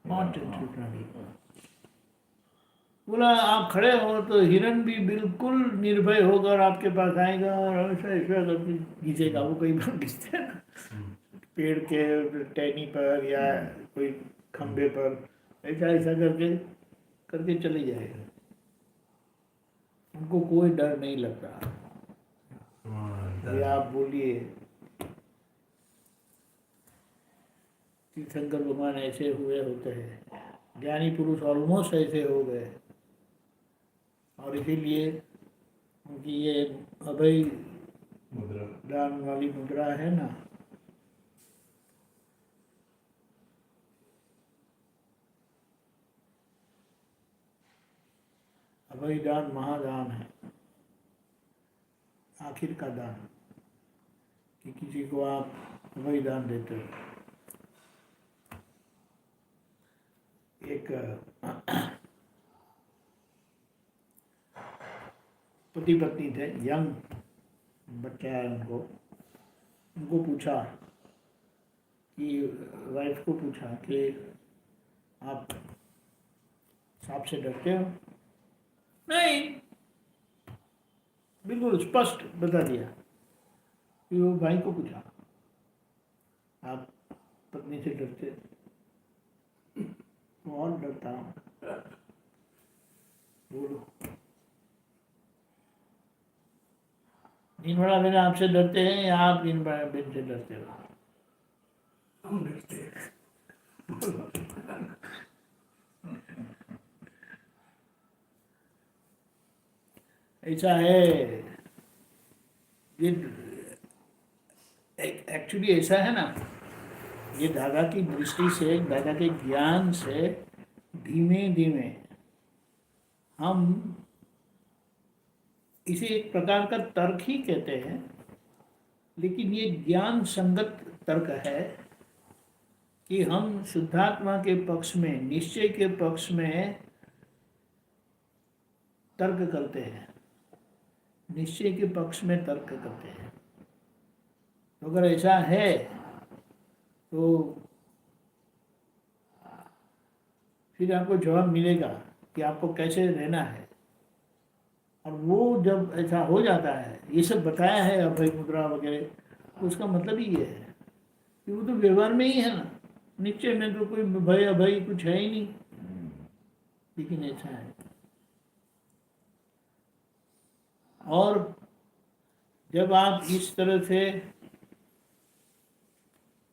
Speaker 1: बहुत चंचल प्राणी। बोला आप खड़े हो तो हिरण भी बिल्कुल निर्भय होकर आपके पास आएगा और ऐसा ऐसा करके घिसेगा। वो कहीं पर घिसते हैं ना, पेड़ के टहनी पर या कोई खंबे पर ऐसा ऐसा करके करके चले जाएगा। उनको कोई डर नहीं लगता। ये आप बोलिए तीर्थंकर भगवान ऐसे हुए होते हैं, ज्ञानी पुरुष ऑलमोस्ट ऐसे हो गए, और इसीलिए उनकी ये अभय
Speaker 4: मुद्रा
Speaker 1: दान वाली मुद्रा है ना, अभय दान महादान है, आखिर का दान, कि किसी को आप अभय दान देते हो। एक पति पत्नी थे, यंग बच्चा है उनको पूछा कि वाइफ को पूछा कि आप सांप से डरते हो? नहीं, बिल्कुल स्पष्ट बता दिया। कि वो भाई को पूछा आप पत्नी से डरते? और डरता हूँ। बोलो। नींद बड़ा बिना आपसे डरते हैं या आप नींद बड़ा बिन से डरते हो?
Speaker 5: हम डरते हैं।
Speaker 1: ऐसा है, ये एक्चुअली ऐसा है ना, ये दादा की दृष्टि से, दादा के ज्ञान से धीमे धीमे हम इसे एक प्रकार का तर्क ही कहते हैं, लेकिन ये ज्ञान संगत तर्क है कि हम शुद्धात्मा के पक्ष में, निश्चय के पक्ष में तर्क करते हैं, निश्चय के पक्ष में तर्क करते हैं। तो अगर ऐसा है तो फिर आपको जवाब मिलेगा कि आपको कैसे रहना है। और वो जब ऐसा हो जाता है, ये सब बताया है अभय मुद्रा वगैरह, तो उसका मतलब ही ये है कि वो तो व्यवहार में ही है ना, निश्चय में तो कोई भय अभय कुछ है ही नहीं, लेकिन ऐसा है। और जब आप इस तरह से,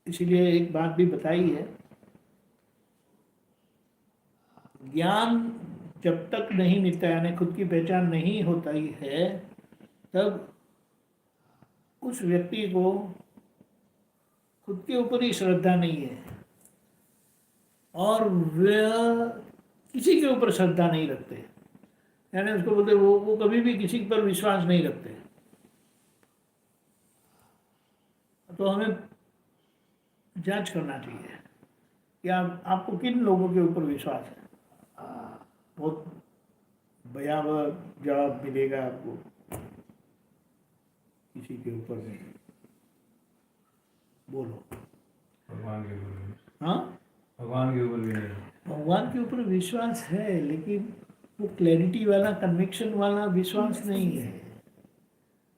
Speaker 1: इसलिए एक बात भी बताई है, ज्ञान जब तक नहीं मिलता, यानी खुद की पहचान नहीं होता ही है, तब उस व्यक्ति को खुद के ऊपर ही श्रद्धा नहीं है और वह किसी के ऊपर श्रद्धा नहीं रखते, यानी उसको बोलते वो कभी भी किसी पर विश्वास नहीं रखते। तो हमें जांच करना चाहिए कि आपको किन लोगों के ऊपर विश्वास है। बहुत भयावह जवाब मिलेगा आपको, किसी के ऊपर नहीं। बोलो।
Speaker 4: भगवान के ऊपर भी,
Speaker 1: हाँ,
Speaker 4: भगवान के ऊपर भी नहीं।
Speaker 1: भगवान के ऊपर विश्वास है, लेकिन वो क्लैरिटी वाला, कन्विक्शन वाला विश्वास नहीं है।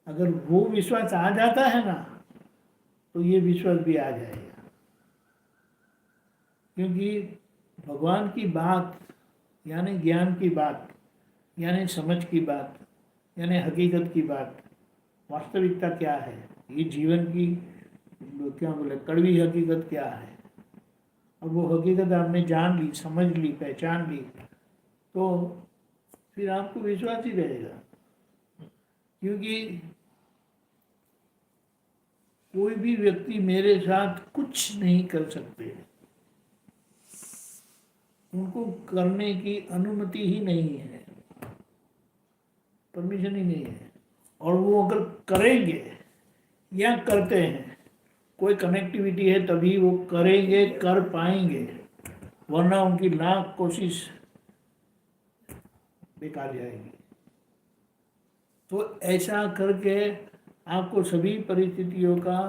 Speaker 1: अगर वो विश्वास आ जाता है ना, तो ये विश्वास भी आ जाएगा, क्योंकि भगवान की बात यानी ज्ञान की बात, यानी समझ की बात, यानी हकीकत की बात, वास्तविकता क्या है, ये जीवन की क्या बोले कड़वी हकीकत क्या है, और वो हकीकत आपने जान ली, समझ ली, पहचान ली, तो फिर आपको विश्वास ही रहेगा। क्योंकि कोई भी व्यक्ति मेरे साथ कुछ नहीं कर सकते, उनको करने की अनुमति ही नहीं है, परमिशन ही नहीं है। और वो अगर करेंगे या करते हैं, कोई कनेक्टिविटी है तभी वो करेंगे, कर पाएंगे, वरना उनकी लाख कोशिश बेकार जाएगी। तो ऐसा करके आपको सभी परिस्थितियों का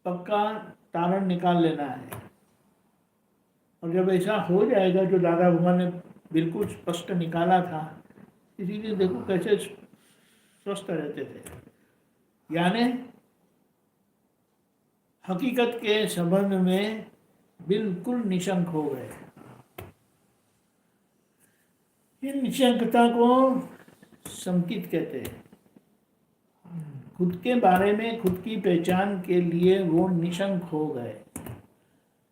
Speaker 1: पक्का तारण निकाल लेना है। और जब ऐसा हो जाएगा, जो दादा भगवान ने बिल्कुल स्पष्ट निकाला था, इसीलिए देखो कैसे स्वस्थ रहते थे, यानी हकीकत के संबंध में बिल्कुल निशंक हो गए। इन निशंकता को संकित कहते हैं। खुद के बारे में, खुद की पहचान के लिए वो निशंक हो गए।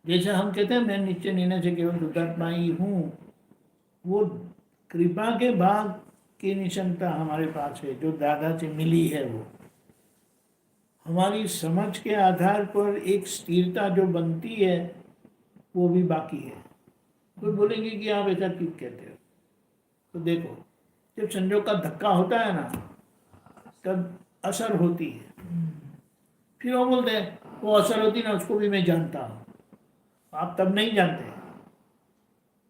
Speaker 1: जैसे हम कहते हैं मैं निश्चय निर्णय से केवल शुद्धात्मा ही हूँ, वो कृपा के भाग की निशंकता हमारे पास है, जो दादा से मिली है। वो हमारी समझ के आधार पर एक स्थिरता जो बनती है, वो भी बाकी है। कोई बोलेंगे कि आप ऐसा क्यों कहते हो? तो देखो, जब संजोग का धक्का होता है ना, तब असर होती है। फिर वो बोलते हैं वो असर होती ना, उसको भी मैं जानता हूँ। आप तब नहीं जानते,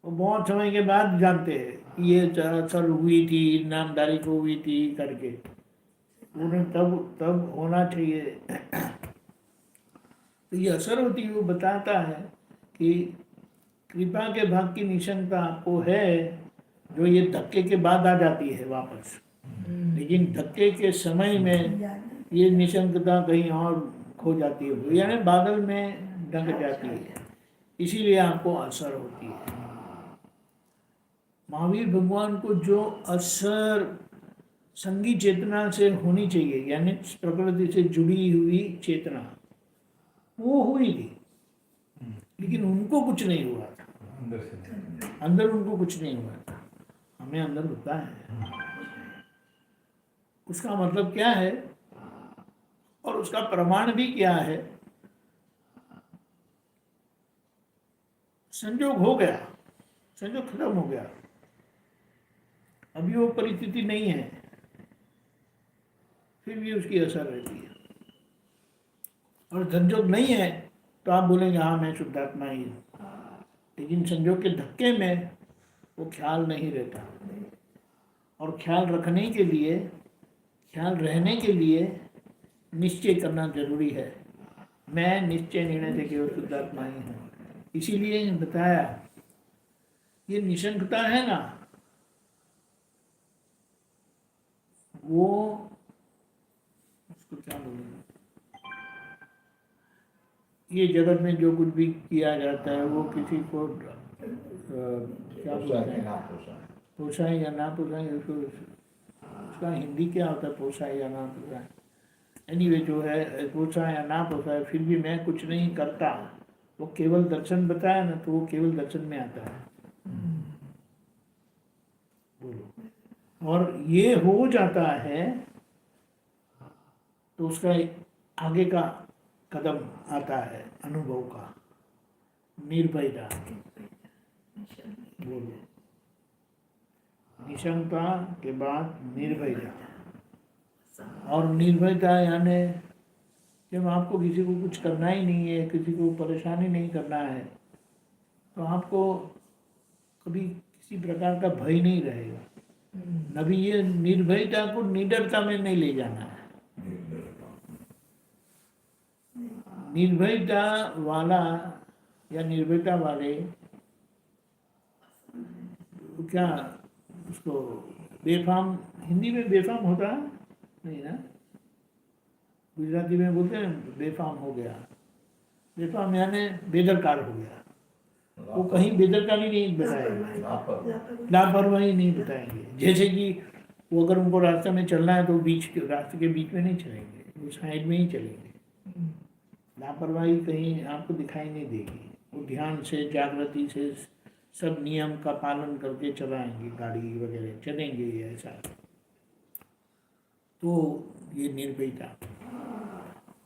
Speaker 1: वो बहुत समय के बाद जानते हैं कि ये असर हुई थी, नामदारी को हुई थी करके। उन्हें तब होना चाहिए। तो ये असर होती है, वो बताता है कि कृपा के भाग की निशंकता आपको है, जो ये धक्के के बाद आ जाती है वापस। लेकिन धक्के के समय में ये निशंकता कहीं और खो जाती है, यानी बादल में ढंक जाती है, इसीलिए आपको असर होती है। महावीर भगवान को जो असर संगी चेतना से होनी चाहिए, यानी प्रकृति से जुड़ी हुई चेतना, वो हुई थी, लेकिन उनको कुछ नहीं हुआ था।
Speaker 4: अंदर से
Speaker 1: अंदर उनको कुछ नहीं हुआ था। हमें अंदर होता है। उसका मतलब क्या है और उसका प्रमाण भी क्या है? संजोग हो गया, संजोग खत्म हो गया, अभी वो परिस्थिति नहीं है, फिर भी उसकी असर रहती है। और संजोग नहीं है तो आप बोलेंगे हाँ मैं शुद्धात्मा ही हूँ, लेकिन संजोग के धक्के में वो ख्याल नहीं रहता। और ख्याल रखने के लिए, ख्याल रहने के लिए निश्चय करना जरूरी है। मैं निश्चय निर्णय से केवल शुद्धात्मा ही हूँ। इसीलिए बताया ये निशंकता है ना, वो उसको क्या बोलेंगे, ये जगत में जो कुछ भी किया जाता है वो किसी को क्या बोलते हैं, पोसाए या ना पोसाए, उसका हिंदी क्या होता है, पोसाए या ना पोसाए। एनीवे जो है, पोसाए या ना पोसाए, फिर भी मैं कुछ नहीं करता। वो केवल दर्शन बताया ना, तो वो केवल दर्शन में आता है। बोलो, और ये हो जाता है तो उसका आगे का कदम आता है अनुभव का, निर्भयता। बोलो, निशंकता के बाद निर्भयता। और निर्भयता यानी जब आपको किसी को कुछ करना ही नहीं है, किसी को परेशानी नहीं करना है, तो आपको कभी किसी प्रकार का भय नहीं रहेगा। अभी ये निर्भयता को निडरता में नहीं ले जाना है। निर्भयता वाला या निर्भयता वाले क्या उसको बेफाम, हिंदी में बेफाम होता है नहीं ना, गुजराती में बोलते हैं बेफाम हो गया। बेफाम यानी बेदरकार हो गया। वो कहीं बेदरकारी नहीं बताएंगे, लापरवाही नहीं बताएंगे। जैसे कि वो अगर उनको रास्ते में चलना है तो रास्ते के बीच में नहीं चलेंगे, वो साइड में ही चलेंगे। लापरवाही कहीं आपको दिखाई नहीं देगी। वो ध्यान से, जागृति से सब नियम का पालन करके चलाएंगे, गाड़ी वगैरह चलेंगे ऐसा। तो ये निर्भयता।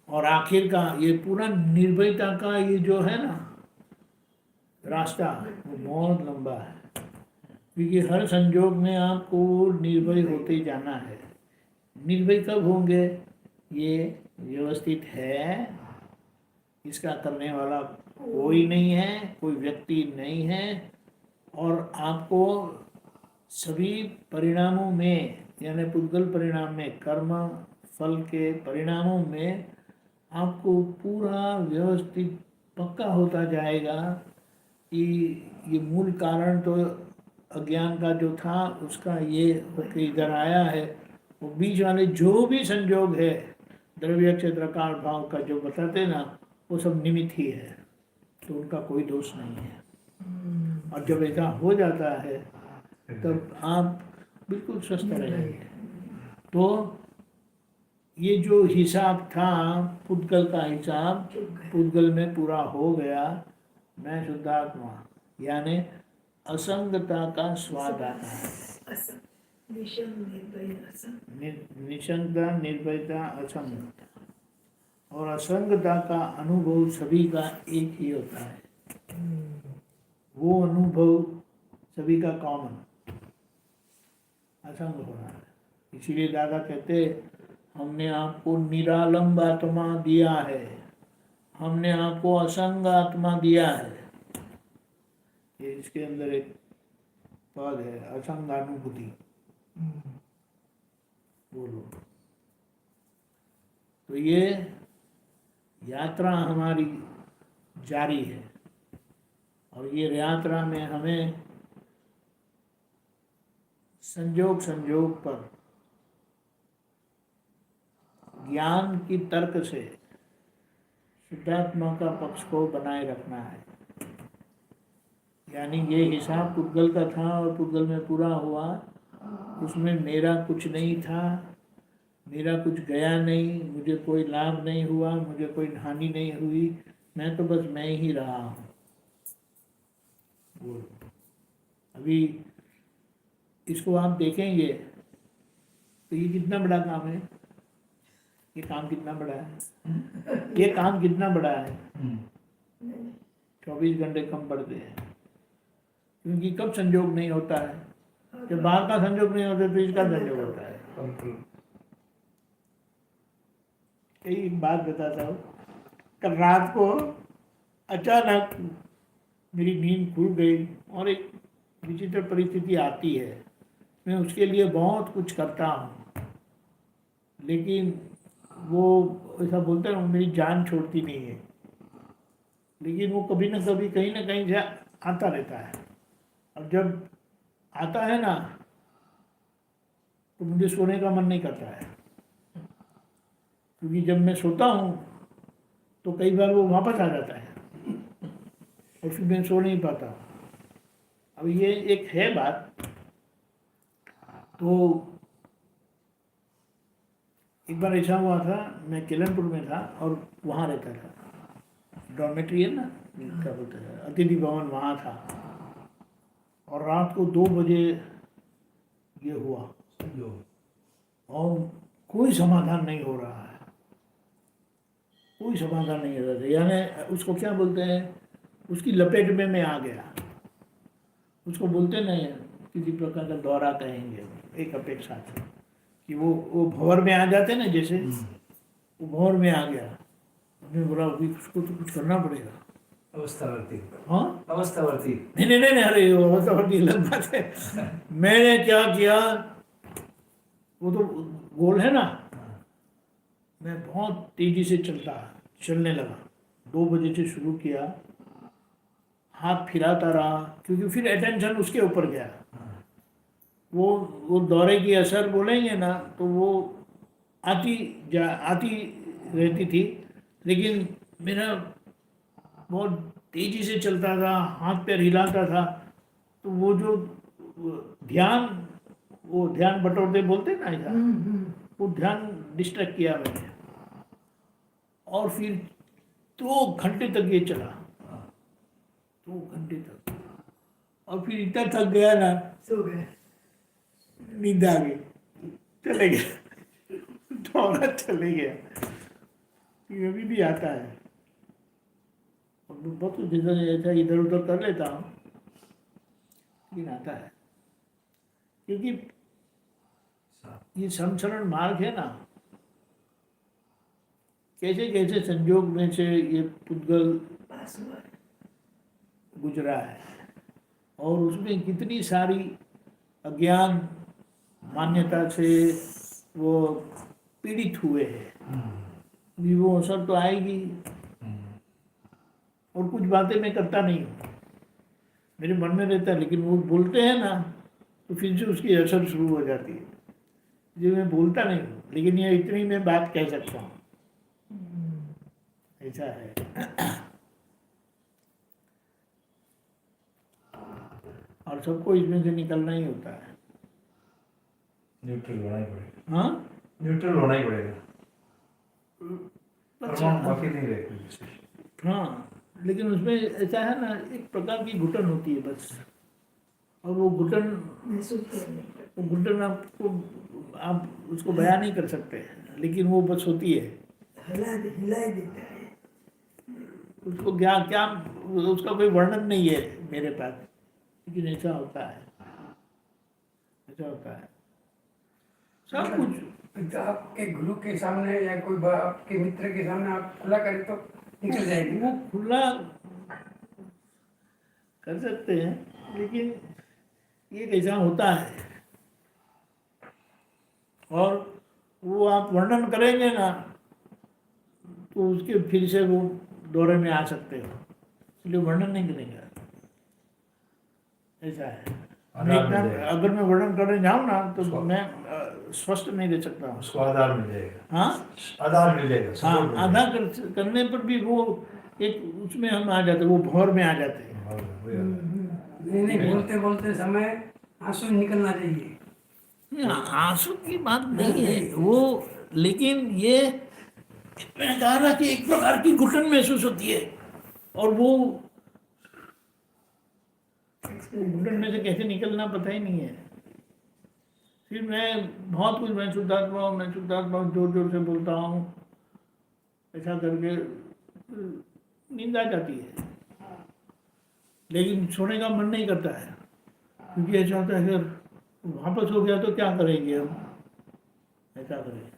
Speaker 1: और आखिर का ये पूरा निर्भयता का ये जो है ना रास्ता, वो बहुत लंबा है, क्योंकि हर संजोग में आपको निर्भय होते जाना है। निर्भय कब होंगे? ये व्यवस्थित है, इसका करने वाला कोई नहीं है, कोई व्यक्ति नहीं है, और आपको सभी परिणामों में, यानी पुद्गल परिणाम में, कर्म फल के परिणामों में आपको पूरा व्यवस्थित पक्का होता जाएगा कि ये मूल कारण तो अज्ञान का जो था उसका ये होके इधर आया है। वो बीच वाले जो भी संयोग है, द्रव्य क्षेत्र काल भाव का जो बताते ना, वो सब निमित्त ही है, तो उनका कोई दोष नहीं है। और जब ऐसा हो जाता है तब आप बिल्कुल स्वस्थ रहेंगे। तो ये जो हिसाब था पुद्गल का हिसाब पुद्गल में पूरा हो गया। मैं शुद्धात्मा यानी असंगता का स्वाद आता है। निशंकता, निर्भयता, असंगता और असंगता का अनुभव सभी का एक ही होता है। वो अनुभव सभी का कॉमन असंग होना है। इसीलिए दादा कहते हमने आपको निरालंब आत्मा दिया है, हमने आपको असंग आत्मा दिया है। ये इसके अंदर एक पद है, असंगानुभूति। बोलो। तो ये यात्रा हमारी जारी है और ये यात्रा में हमें संजोग संजोग पर ज्ञान की तर्क से शुद्धात्मा का पक्ष को बनाए रखना है। यानी ये हिसाब पुद्गल का था और पुद्गल में पूरा हुआ, उसमें मेरा कुछ नहीं था, मेरा कुछ गया नहीं, मुझे कोई लाभ नहीं हुआ, मुझे कोई हानि नहीं हुई, मैं तो बस मैं ही रहा हूँ। अभी इसको आप देखेंगे तो ये कितना बड़ा काम है। ये काम कितना बड़ा है, ये काम कितना बड़ा है। 24 घंटे कम पड़ते हैं, क्योंकि कब संयोग नहीं होता है, जब बाहर का संयोग नहीं होता तो इसका संयोग होता है। एक बात बताता हूँ, कल रात को अचानक मेरी नींद खुल गई और एक विचित्र परिस्थिति आती है। मैं उसके लिए बहुत कुछ करता हूँ, लेकिन वो ऐसा बोलते हैं मेरी जान छोड़ती नहीं है, लेकिन वो कभी ना कभी कहीं ना कहीं से आता रहता है। और जब आता है ना तो मुझे सोने का मन नहीं करता है, क्योंकि जब मैं सोता हूँ तो कई बार वो वापस आ जाता है और फिर मैं सो नहीं पाता। अब ये एक है बात। तो एक बार ऐसा हुआ था, मैं केलनपुर में था और वहाँ रहता था, डॉर्मेट्री है ना, क्या बोलते हैं, अतिथि भवन, वहाँ था। और रात को 2 बजे ये हुआ और कोई समाधान नहीं हो रहा है, कोई समाधान नहीं हो रहा था। यानी उसको क्या बोलते हैं, उसकी लपेट में मैं आ गया। उसको बोलते नहीं, किसी प्रकार का दौरा कहेंगे, एक अपेक्षा थी कि वो भंवर में आ जाते ना, जैसे वो भंवर में आ गया। मैं बोला अभी उसको तो कुछ करना पड़ेगा।
Speaker 4: अवस्थावर्ती।
Speaker 1: हाँ,
Speaker 4: अवस्थावर्ती।
Speaker 1: नहीं, अरे वो अवस्थावर्ती अलग बात है। मैंने क्या किया, वो तो गोल है ना, मैं बहुत तेजी से चलने लगा। 2 बजे से शुरू किया, हाथ फिराता रहा, क्योंकि फिर अटेंशन उसके ऊपर गया। वो दौरे की असर बोलेंगे ना, तो वो आती रहती थी, लेकिन मेरा बहुत तेजी से चलता था, हाथ पैर हिलाता था। तो वो जो ध्यान बटोरते बोलते ना ऐसा, वो ध्यान डिस्ट्रैक्ट किया मैंने। और फिर 2 घंटे तक ये चला, 2 घंटे तक। और फिर इतना थक गया ना,
Speaker 5: सो गए।
Speaker 1: नींद आ गई, चले गया, दौरा चले गया। ये अभी भी आता है और बहुत कुछ ऐसा इधर उधर कर लेता हूँ, लेकिन आता है। क्योंकि ये संचरण मार्ग है ना, कैसे कैसे संयोग में से ये पुद्गल गुजरा है और उसमें कितनी सारी अज्ञान मान्यता से वो पीड़ित हुए हैं। भी वो असर तो आएगी। और कुछ बातें मैं करता नहीं हूँ, मेरे मन में रहता है, लेकिन वो बोलते हैं ना तो फिर से उसकी असर शुरू हो जाती है। जो मैं बोलता नहीं हूँ, लेकिन ये इतनी मैं बात कह सकता हूँ, ऐसा है। और सबको इसमें से निकलना ही होता है।
Speaker 4: न्यूट्रल होना ही पड़ेगा।
Speaker 1: हाँ
Speaker 4: न्यूट्रल होना ही पड़ेगा।
Speaker 1: अच्छा।
Speaker 4: परमाणु बाकी नहीं रहे कोई विशेष।
Speaker 1: हाँ, लेकिन उसमें ऐसा है ना, एक प्रकार की घुटन होती है बस। और वो घुटन आपको, आप उसको बयान नहीं कर सकते, लेकिन वो बस होती है।
Speaker 5: हिलाई देता है।
Speaker 1: उसको क्या क्या, उसका कोई वर्णन नहीं है मेरे पास, लेकिन ऐसा होता है, ऐसा होता है सब कुछ।
Speaker 5: तो आपके गुरु के सामने या कोई आपके मित्र के सामने आप खुला करें तो निकल जाएगी।
Speaker 1: वो खुला कर सकते हैं, लेकिन ये कैसा होता है, और वो आप वर्णन करेंगे ना तो उसके फिर से वो दौरे में आ सकते हो, इसलिए वर्णन नहीं करेंगे। ऐसा है। मैं
Speaker 4: आधार मिल जाएगा।
Speaker 1: अगर मैं वर्णन करने जाऊँ ना तो
Speaker 4: उसको-
Speaker 1: मैं स्वस्थ नहीं दे सकता हूँ।
Speaker 4: उसको आधार मिल जाएगा।
Speaker 1: हाँ
Speaker 4: आधार मिल जाएगा।
Speaker 1: हाँ,
Speaker 4: support मिल
Speaker 1: आधा
Speaker 4: जाएगा।
Speaker 1: करने पर भी वो एक उसमें हम आ जाते, वो भौर में आ जाते हैं।
Speaker 4: हाँ, वही आधार।
Speaker 5: नहीं बोलते बोलते समय आंसू निकलना चाहिए।
Speaker 1: आंसू की बात नहीं है वो, लेकिन ये मैं कहा ना कि एक प्रकार की घुटन महसूस होती है, और वो घुटन में से कैसे निकलना पता ही नहीं है। फिर मैं बहुत कुछ, मैं शुद्धात्मा हूँ, मैं शुद्धात्मा हूँ, जोर जोर से बोलता हूँ, ऐसा करके नींद आ जाती है, लेकिन सोने का मन नहीं करता है, क्योंकि ऐसा होता है अगर वापस हो गया तो क्या करेंगे हम, ऐसा करें।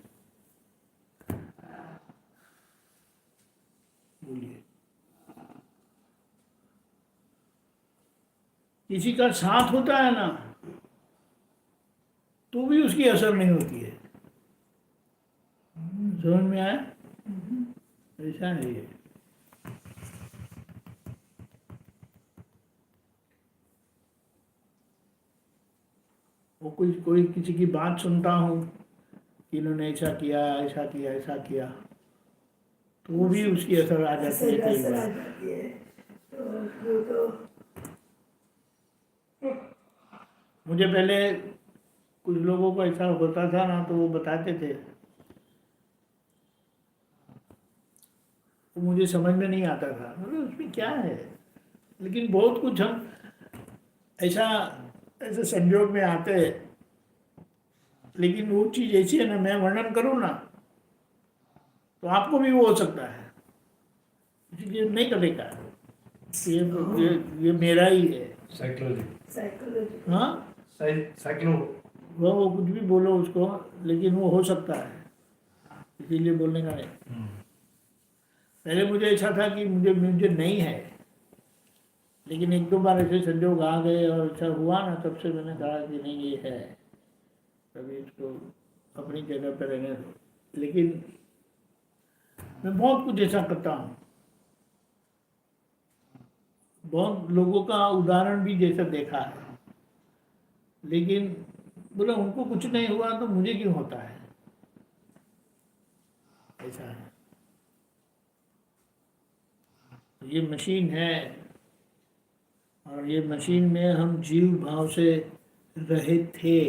Speaker 1: बोलिए, किसी का साथ होता है ना तो भी उसकी असर नहीं होती है। समझ में आया? ऐसा है ये। वो कोई किसी की बात सुनता हूँ कि इन्होंने ऐसा किया, ऐसा किया, ऐसा किया, तो वो भी उसकी असर आ जाती है कई बार। मुझे पहले कुछ लोगों को ऐसा होता था ना, तो वो बताते थे, तो मुझे समझ में नहीं आता था, मतलब उसमें क्या है, लेकिन बहुत कुछ हम ऐसा ऐसे संयोग में आते हैं, लेकिन वो चीज़ ऐसी है ना, मैं वर्णन करूँ ना तो आपको भी वो हो सकता है, इसलिए नहीं करेगा। ये मेरा ही है।
Speaker 4: साइकोलॉजी।
Speaker 1: हाँ,
Speaker 4: साइक्लो।
Speaker 1: वो कुछ भी बोलो उसको, लेकिन वो हो सकता है, इसीलिए बोलने का नहीं। पहले मुझे ऐसा था कि मुझे नहीं है, लेकिन एक दो बार ऐसे संजोग आ गए और ऐसा हुआ ना, तब से मैंने कहा कि नहीं ये है, तभी इसको अपनी जगह पर रहने दो। लेकिन मैं बहुत कुछ ऐसा करता हूँ, बहुत लोगों का उदाहरण भी जैसा देखा है, लेकिन बोला उनको कुछ नहीं हुआ तो मुझे क्यों होता है, ऐसा है। ये मशीन है, और ये मशीन में हम जीव भाव से रहे थे।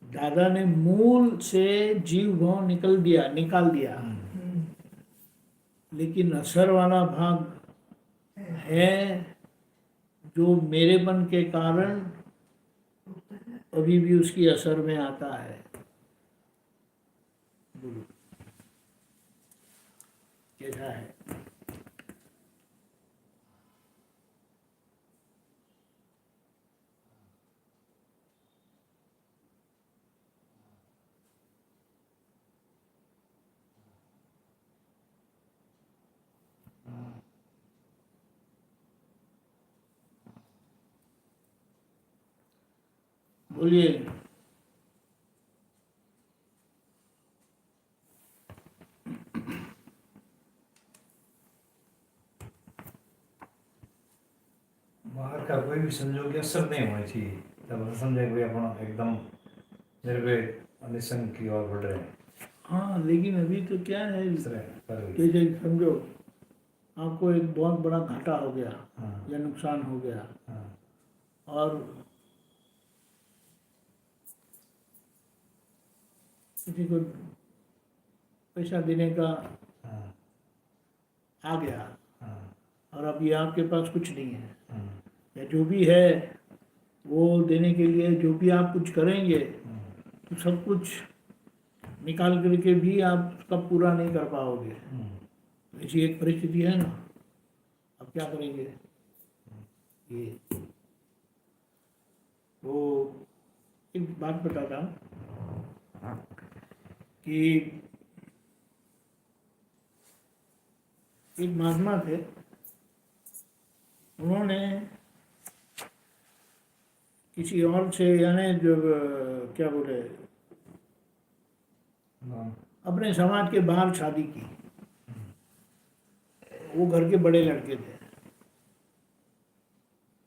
Speaker 1: दादा ने मूल से जीव भाव निकाल दिया, लेकिन असर वाला भाग है जो मेरेपन के कारण अभी भी उसकी असर में आता है। कैसा है? बोलिए।
Speaker 4: बाहर का कोई भी संजोग असर नहीं होना चाहिए, तब समझे भाई अपना एकदम निर्भय निसंग की ओर बढ़ रहे हैं।
Speaker 1: हाँ, लेकिन अभी तो क्या है,
Speaker 4: दूसरे कर गई।
Speaker 1: जैसे समझो आपको एक बहुत बड़ा घाटा हो गया
Speaker 4: हाँ
Speaker 1: या नुकसान हो गया
Speaker 4: हाँ
Speaker 1: और किसी को पैसा देने का
Speaker 4: हाँ
Speaker 1: आ गया
Speaker 4: हाँ
Speaker 1: और अभी आपके पास कुछ नहीं है
Speaker 4: हाँ
Speaker 1: या जो भी है वो देने के लिए जो भी आप कुछ करेंगे तो सब कुछ निकाल करके भी आप उसका पूरा नहीं कर पाओगे। ऐसी एक परिस्थिति है ना, अब क्या करेंगे ये। तो एक बात बताता हूँ कि एक महात्मा थे, उन्होंने किसी और से यानी जो क्या बोले अपने समाज के बाहर शादी की। वो घर के बड़े लड़के थे,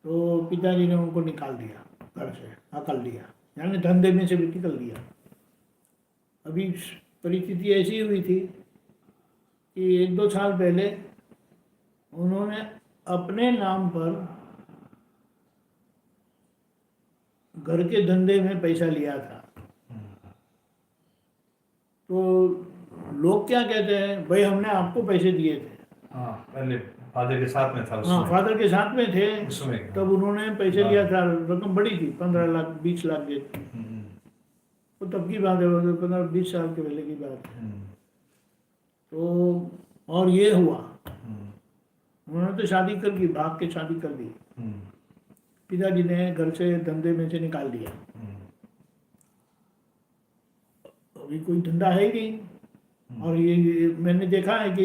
Speaker 1: तो पिताजी ने उनको निकाल दिया घर से, हकल दिया, यानी धंधे में से भी निकल दिया। अभी परिस्थिति ऐसी हुई थी कि 1-2 साल पहले उन्होंने अपने नाम पर घर के धंधे में पैसा लिया था। तो लोग क्या कहते हैं, भाई हमने आपको पैसे दिए थे।
Speaker 4: हाँ पहले फादर के साथ में था
Speaker 1: हाँ,
Speaker 4: उसमें।
Speaker 1: फादर के साथ में थे,
Speaker 4: उसमें
Speaker 1: तब उन्होंने पैसे लिया था, रकम बड़ी थी, 15 लाख 20 लाख की। तो तब की बात है, 15-20 साल के पहले की बात है। तो और ये हुआ, उन्होंने तो शादी कर दी, भाग के शादी कर दी। पिताजी ने घर से धंधे में से निकाल दिया। अभी कोई धंधा है ही नहीं। और ये मैंने देखा है कि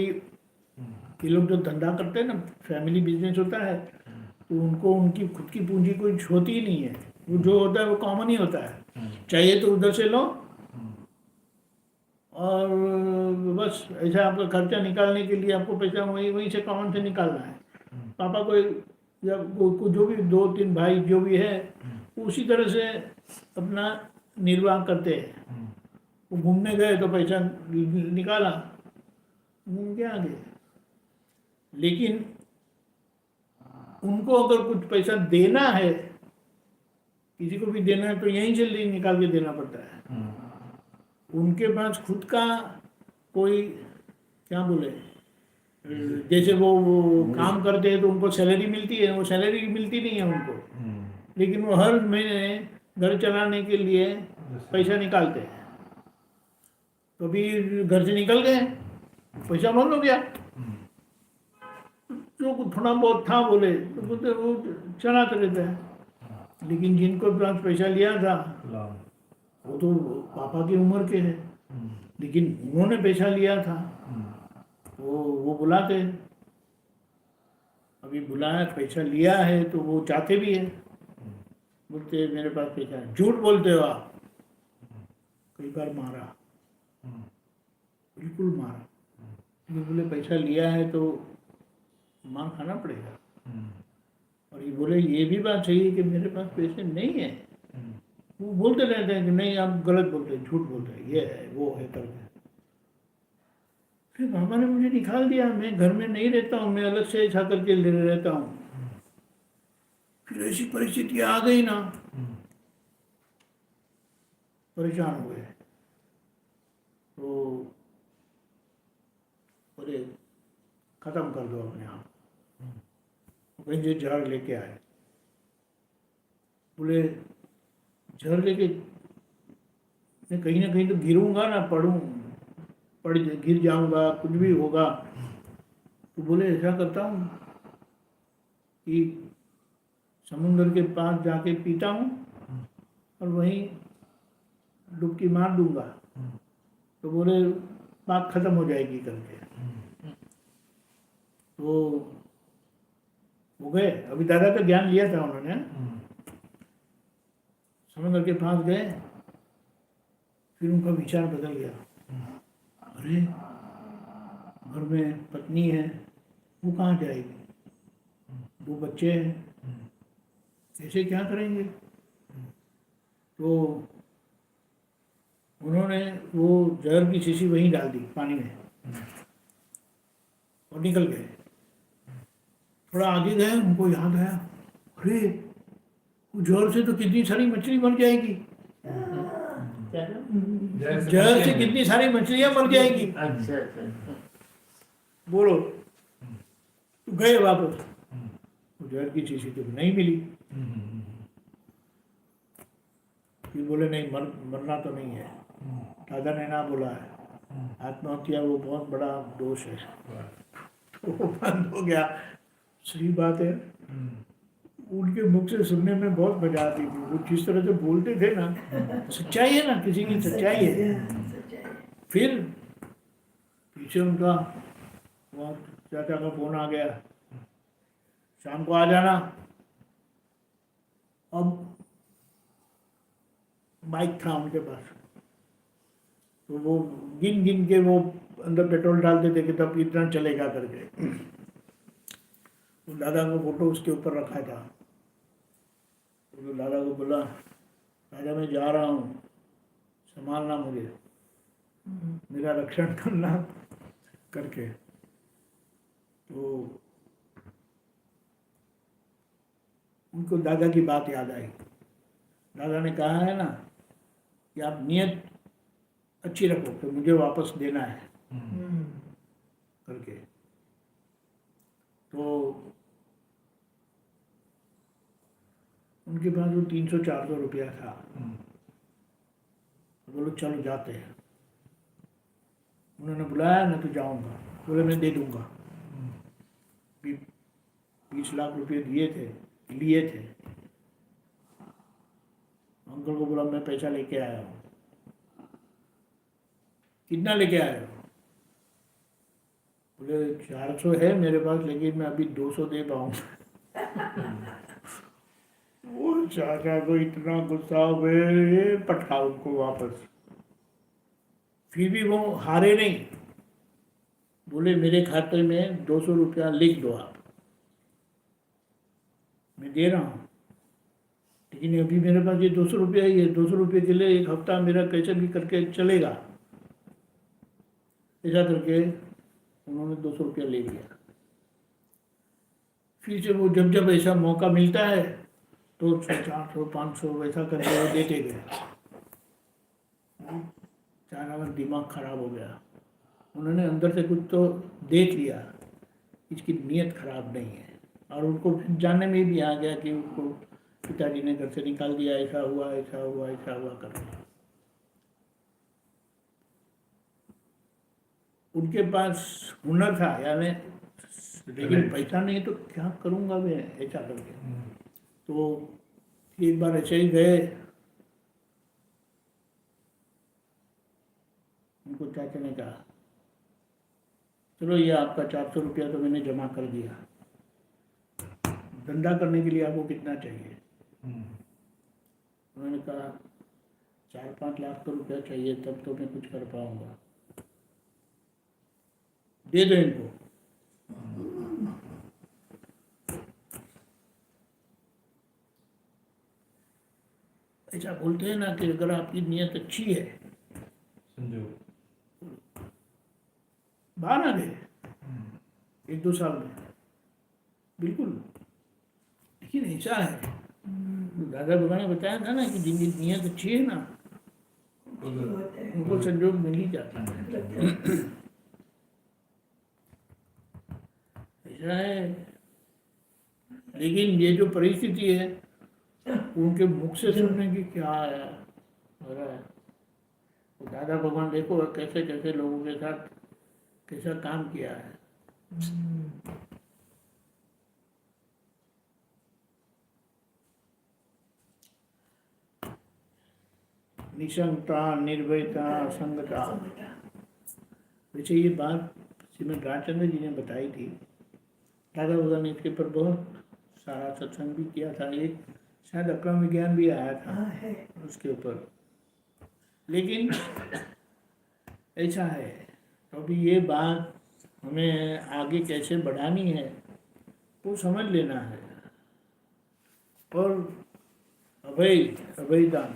Speaker 1: ये लोग जो धंधा करते हैं ना, फैमिली बिजनेस होता है, तो उनको उनकी खुद की पूंजी कोई होती ही नहीं है। वो जो होता है वो कॉमन ही होता है, चाहिए तो उधर से लो और बस ऐसा आपका खर्चा निकालने के लिए आपको पैसा वहीं वहीं से कॉमन से निकालना है। पापा को या जो भी 2-3 भाई जो भी है उसी तरह से अपना निर्वाह करते हैं। वो घूमने गए तो पैसा निकाला, घूम के आ गए। लेकिन उनको अगर कुछ पैसा देना है, किसी को भी देना है, तो यहीं से निकाल के देना पड़ता है। उनके पास खुद का कोई क्या बोले, जैसे वो काम करते हैं तो उनको सैलरी मिलती है, वो सैलरी मिलती नहीं है उनको, लेकिन वो हर महीने घर चलाने के लिए पैसा निकालते हैं। तो अभी घर से निकल गए, पैसा बंद हो गया। जो थोड़ा बहुत था बोले तो बोलते वो चलाते रहते हैं। लेकिन जिनको पास पैसा लिया था वो तो पापा की उम्र के हैं, लेकिन उन्होंने पैसा लिया था। वो बुलाते, अभी बुलाया, पैसा लिया है तो वो चाहते भी है, बोलते मेरे पास पैसा है। झूठ बोलते हो आप। कई बार मारा, बिल्कुल मारा, लेकिन बोले पैसा लिया है तो मार खाना पड़ेगा। और ये बोले ये भी बात सही है कि मेरे पास पैसे नहीं है। वो बोलते रहते हैं कि नहीं आप गलत बोलते हैं, झूठ बोलते हैं, ये है वो है करके। फिर पापा ने मुझे निकाल दिया, मैं घर में नहीं रहता हूँ, मैं अलग से ऐसा करके ले रहता हूँ। फिर ऐसी परिस्थिति आ गई ना, परेशान हो गए। तो बोले खत्म कर दो अपने आप। कहीं से जहर लेके आए, बोले जहर लेके मैं कहीं ना कहीं तो गिरूंगा ना, गिर जाऊंगा, कुछ भी होगा। तो बोले ऐसा करता हूँ कि समुंदर के पास जाके पीता हूँ और वहीं डुबकी मार दूंगा, तो बोले बात खत्म हो जाएगी करके। तो वो गए, अभी दादा का ज्ञान लिया था उन्होंने। समुद्र के पास गए, फिर उनका विचार बदल गया। अरे घर में पत्नी है, वो कहाँ जाएगी, 2 बच्चे हैं, ऐसे क्या करेंगे। तो उन्होंने वो जहर की शीशी वहीं डाल दी पानी में और निकल गए। थोड़ा आगे गए, उनको याद आया, अरे वो जहर से तो कितनी सारी मछली मर जाएगी, जहर से कितनी सारी मछलियां मर जाएगी।
Speaker 2: अच्छा अच्छा।
Speaker 1: बोलो, तो गए वापस, वो जहर की शीशी तो नहीं मिली। फिर बोले नहीं, मरना तो नहीं है, दादा ने ना बोला है, आत्महत्या वो बहुत बड़ा दोष है। तो वो बंद हो गया। सही बात है, उनके मुख से सुनने में बहुत मजा आती थी। वो जिस तरह से बोलते थे ना, सच्चाई है ना, किसी की सच्चाई है। फिर पीछे उनका वहाँ चाचा का फोन आ गया, शाम को आ जाना। अब बाइक था उनके पास, तो वो गिन गिन के वो अंदर पेट्रोल डालते थे कि तब इतना चलेगा करके। तो दादा का फोटो उसके ऊपर रखा था। तो दादा को बोला, दादा मैं जा रहा हूँ, संभालना मुझे, मेरा रक्षण करना करके। तो उनको दादा की बात याद आई। दादा ने कहा है ना कि आप नियत अच्छी रखो कि मुझे वापस देना है करके। तो उनके पास वो 300-400 रुपया था। बोलो चलो जाते हैं। उन्होंने बुलाया, मैं तो जाऊंगा। बोले मैं दे दूंगा। 20 लाख रुपये लिए थे। अंकल को बोला मैं पैसा लेके आया हूँ। कितना लेके आए हो? बोले 400 है मेरे पास, लेकिन मैं अभी 200 दे पाऊंगा। वो चाचा को इतना गुस्सा हुए, पटका उनको वापस। फिर भी वो हारे नहीं, बोले मेरे खाते में 200 रुपया लिख दो आप, मैं दे रहा हूँ, लेकिन अभी मेरे पास ये 200 रुपया ही है। 200 रुपये के लिए एक हफ्ता मेरा कैसे भी करके चलेगा। ऐसा करके उन्होंने 200 रुपया ले लिया। फिर से वो जब ऐसा मौका मिलता है तो 400-500 वैसा करके वो देते गए। चारा का दिमाग खराब हो गया। उन्होंने अंदर से कुछ तो देख लिया, इसकी नीयत खराब नहीं है। और उनको जानने में भी आ गया कि उनको पिताजी ने घर से निकाल दिया, ऐसा हुआ करके। उनके पास हुनर था यानी, लेकिन पैसा नहीं तो क्या करूँगा मैं, ऐसा करके। तो एक बार ऐसे ही गए, उनको चाचा ने कहा चलो ये आपका 400 रुपया तो मैंने जमा कर दिया, धंधा करने के लिए आपको कितना चाहिए? उन्होंने कहा 4-5 लाख तो रुपया चाहिए, तब तो मैं कुछ कर पाऊंगा, दे दो इनको। ऐसा बोलते हैं ना कि अगर आपकी नीयत अच्छी है, बाहर आ गए 1-2 साल में, बिल्कुल। लेकिन ऐसा है, दादा बाबा ने बताया था ना कि जिनकी नीयत अच्छी है ना, उनको संजोग मिल ही जाता है। ऐसा है। लेकिन ये जो परिस्थिति है, उनके मुख से सुनने की क्या है हो रहा है। तो दादा भगवान देखो कैसे कैसे लोगों के साथ कैसा काम किया है। निशंकता, निर्भयता, असंगता। वैसे ये बात श्रीमद रामचंद्र जी ने बताई थी। दादा भगवान ने इसके ऊपर बहुत सारा सत्संग भी किया था। एक शायद अक्रम विज्ञान भी आया था उसके ऊपर। लेकिन ऐसा है, तो अभी ये बात हमें आगे कैसे बढ़ानी है वो समझ लेना है। और अभयदान,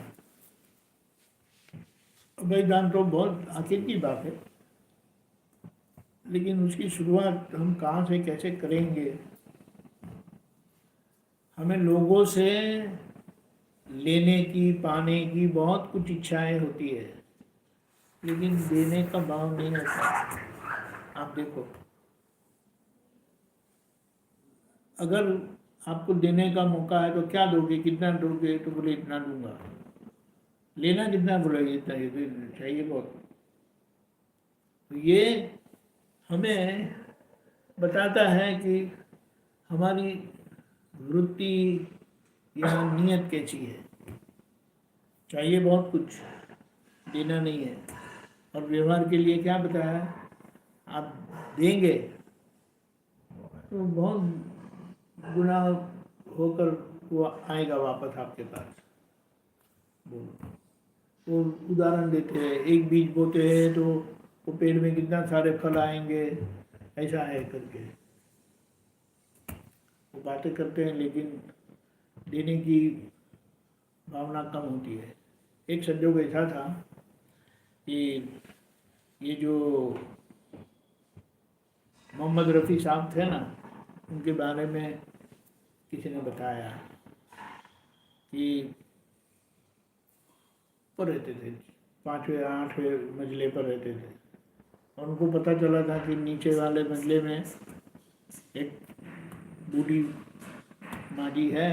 Speaker 1: वेदांत तो बहुत आखिर की बात है, लेकिन उसकी शुरुआत हम कहाँ से कैसे करेंगे? हमें लोगों से लेने की, पाने की बहुत कुछ इच्छाएं होती है, लेकिन देने का भाव नहीं होता। आप देखो, अगर आपको देने का मौका है तो क्या दोगे, कितना दोगे? तो बोले इतना दूंगा। लेना कितना? बोले इतना, ये तो चाहिए बहुत। तो ये हमें बताता है कि हमारी वृत्ति या नियत कैसी है। चाहिए बहुत कुछ, देना नहीं है। और व्यवहार के लिए क्या बताया? आप देंगे तो बहुत गुना होकर वो आएगा वापस आपके पास। वो उदाहरण देते हैं, एक बीज बोते हैं तो वो पेड़ में कितना सारे फल आएंगे, ऐसा है करके वो बातें करते हैं, लेकिन देने की भावना कम होती है। एक संजोग ऐसा था कि ये जो मोहम्मद रफ़ी साहब थे ना, उनके बारे में किसी ने बताया कि पर रहते थे, 5वें 8वें मंजिले पर रहते थे, और उनको पता चला था कि नीचे वाले मंजिले में एक बूढ़ी माँ जी है,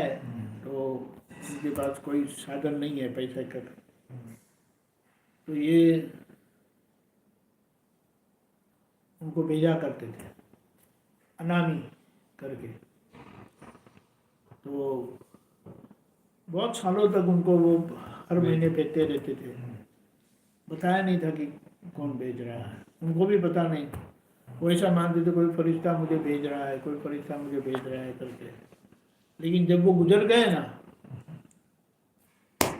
Speaker 1: तो उनके पास कोई साधन नहीं है पैसे का। तो ये उनको भेजा करते थे अनामी करके। तो बहुत सालों तक उनको वो हर महीने भेजते रहते थे। बताया नहीं था कि कौन भेज रहा है, उनको भी पता नहीं। वो ऐसा मानते थे कोई फरिश्ता मुझे भेज रहा है, कोई फरिश्ता मुझे भेज रहा है करके। लेकिन जब वो गुजर गए ना,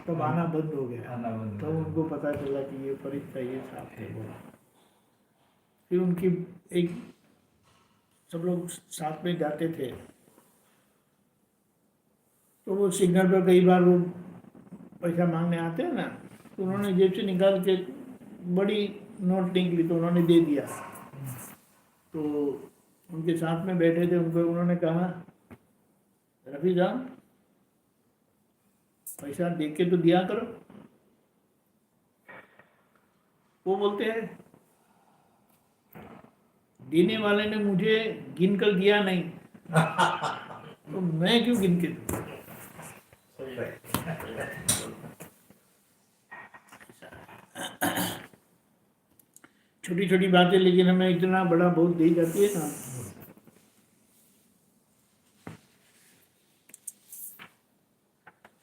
Speaker 1: तब आना बंद हो गया। तो उनको पता चला कि ये फरिश्ता ये साहब थे। बोला फिर उनकी एक, सब लोग साथ में जाते थे, तो वो सिग्नल पर कई बार वो पैसा मांगने आते हैं ना, तो उन्होंने जेब से निकाल के बड़ी नोट निकली तो उन्होंने दे दिया। तो उनके साथ में बैठे थे, उनको उन्होंने कहा, रफ़ी साहब पैसा दे के तो दिया करो। वो बोलते हैं देने वाले ने मुझे गिन कर दिया नहीं तो मैं क्यों गिन के दूं? छोटी छोटी बातें, लेकिन हमें इतना बड़ा बहुत दी जाती है ना।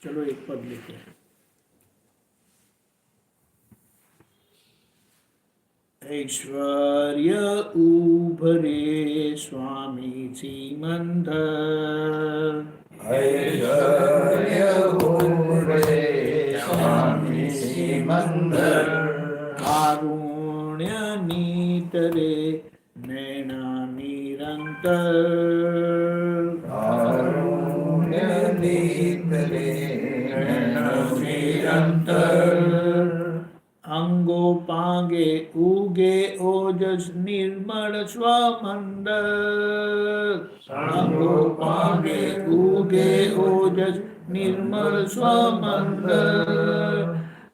Speaker 1: चलो एक पद लेते हैं। ऐश्वर्य उभरे स्वामी सीमंदर,
Speaker 2: ऐश्वर्य उभरे स्वामी सीमंदर,
Speaker 1: कारुण्य नीतरे नैना निरंतर,
Speaker 2: कारुण्य नीतरे नैना निरंतर,
Speaker 1: अंगोपांगे उगे ओजस निर्मल स्वमंदर, अंगोपांगे उगे ओजस निर्मल स्वमंदर,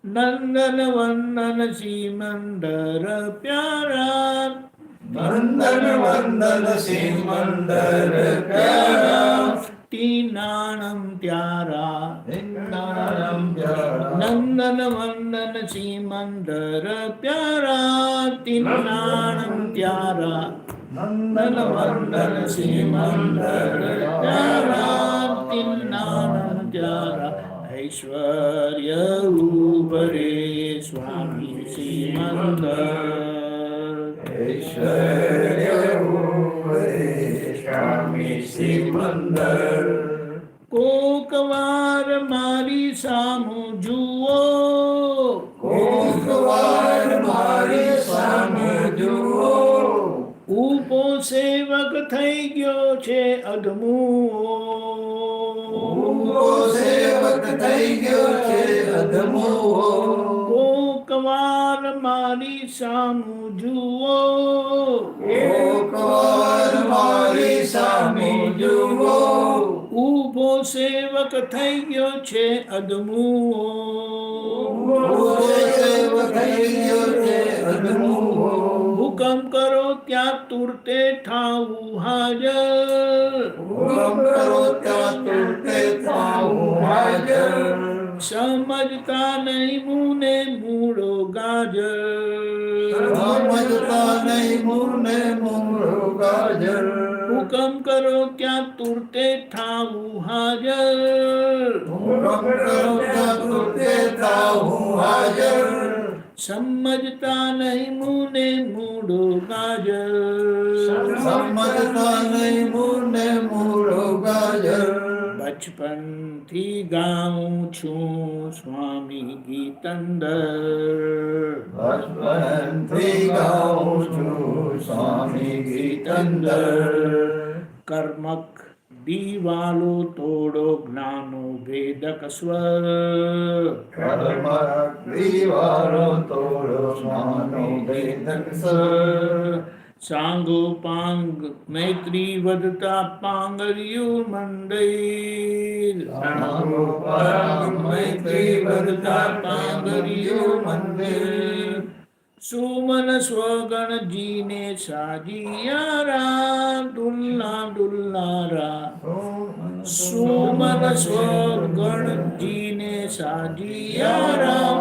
Speaker 1: नंदन वंदन सीमंदर प्यारा,
Speaker 2: नंदन वंदन सीमंदर प्यारा,
Speaker 1: तीनाणम प्यारा,
Speaker 2: निन्नाणम प्यारा,
Speaker 1: नंदन वंदन सीमंदर प्यारा, तीनाणम प्यारा, नंदन वंदन सीमंदर प्यारा, तीनाणम प्यारा। ऐश्वर्य उभरे स्वामी सीमंदर,
Speaker 2: ऐश्वर्य उभरे स्वामी सीमंदर,
Speaker 1: कोकवार मारी सामु जुओ,
Speaker 2: कोकवार मारी सामु जुओ,
Speaker 1: ऊपो सेवक થઈ ગયો છે અધમુઓ,
Speaker 2: ऊपो सेवक થઈ ગયો છે અધમુઓ,
Speaker 1: કોકવાર વાર મારી સામું જુઓ
Speaker 2: એક વાર મારી સામે જુઓ
Speaker 1: ઊભો સેવક થઈ ગયો છે અદમુઓ
Speaker 2: સેવક થઈ ગયો છે અદમુઓ
Speaker 1: હુકમ કરો ત્યાં તુરતે ઠાવું હાજર
Speaker 2: હુકમ કરો ત્યાં તુરતે થાઉં હાજર
Speaker 1: સમજતા નહીં મુને મૂળો ગાજર
Speaker 2: સમજતા નહીં મૂળને મૂળો ગાજર
Speaker 1: હુકમ કરો ત્યાં તુરતે ઠાવું હાજર
Speaker 2: હુકમ કરો ત્યાં તુરતે થાઉં હાજર
Speaker 1: સમજતા નહીં મુને મૂળો ગાજર
Speaker 2: સમજતા નહીં મૂળને મૂળો ગાજર
Speaker 1: બચપનથી ગાઉં છું સ્વામી ગીતંદર
Speaker 2: બચપનથી ગાઉં છું સ્વામી ગીતંદર
Speaker 1: કર્મક દીવાલો તોડો જ્ઞાનો ભેદક સ્વર
Speaker 2: કર્મ દીવારો તોડો સ્વાનો ભેદક સર
Speaker 1: સાંગો પાંગ મૈત્રી વધતા પાંગર્યું મંદિર
Speaker 2: સાંગો પાંગ મૈત્રી વધતા પાંગર્યું મંદિર
Speaker 1: સુમન સ્વગણ જીને સાજિયારા દુલ્લા દુલ્લારા સુમન સ્વગણ જીને સાજિયારા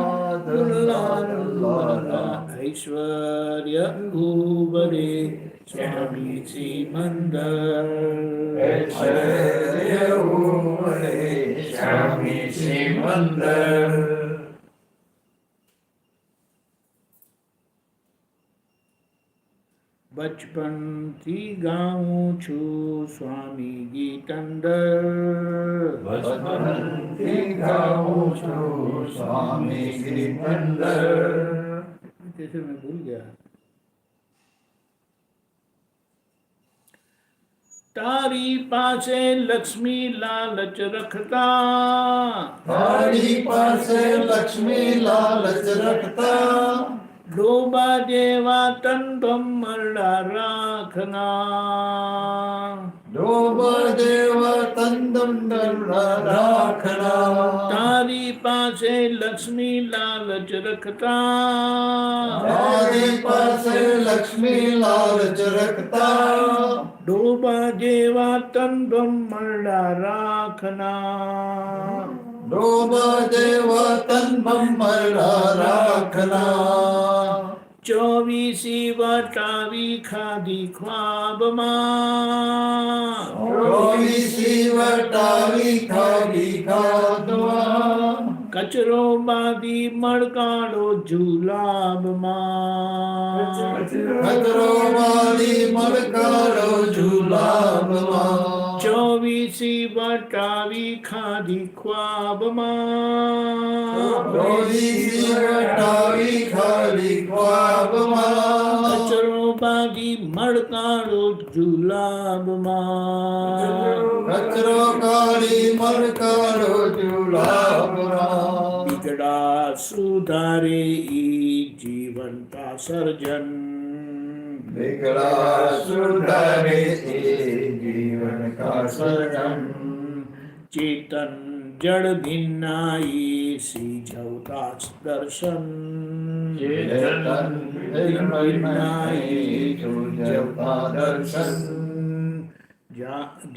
Speaker 1: દુલ્લા દુલ્લારા ઐશ્વર્ય ઉબરે સ્વામી શ્રી મંદર
Speaker 2: ઐશ્વર્ય ઉમરે સ્વામી શ્રી મંદર
Speaker 1: બચપનથી ગાઉં છું સ્વામી ગીતંદર
Speaker 2: બચપનથી ગાઉં છું સ્વામી ગીતંદર
Speaker 1: जैसे मैं भूल गया तारी पासे लक्ष्मी लालच रखता
Speaker 2: તારી પાસે લક્ષ્મી લાલચ રખતા
Speaker 1: ડોબા જેવા તન ભમરડા રાખના
Speaker 2: ડોબ દેવ તંદમ રાખના
Speaker 1: તારી પાસે લક્ષ્મી લાલચ રખતા
Speaker 2: તારી પાસે લક્ષ્મી લાલચ રખતા
Speaker 1: ડોબા જેવા તન ભમરડા રાખના
Speaker 2: ડોબ દેવ તન ભમરડા રાખના
Speaker 1: 24 વટાવી ખાધી ખ્વાબમાં
Speaker 2: ચોવીસી વટાવી ખાધી ખાધવા
Speaker 1: કચરો બાંધી મડકાડો જુલાબમાં
Speaker 2: કચરો વાળી મડકારો ઝુલાબમાં
Speaker 1: 24 વટાવી ખાધી ખ્વાબમાં
Speaker 2: ચોવીસી વટાવી ખાધી ખ્વાબમાં
Speaker 1: કચરો બાંધી મડકાડો જુલાબમાં
Speaker 2: કચરો કાઢી મડકારો ઝુલાબમાં
Speaker 1: बिगड़ा सुधारे ई जीवन का सर्जन
Speaker 2: बिगड़ा सुधारे ए जीवन का सर्जन
Speaker 1: चेतन जड़ भिन्नाई सीझवता दर्शन
Speaker 2: चेतन भिन्नाई सूझवता दर्शन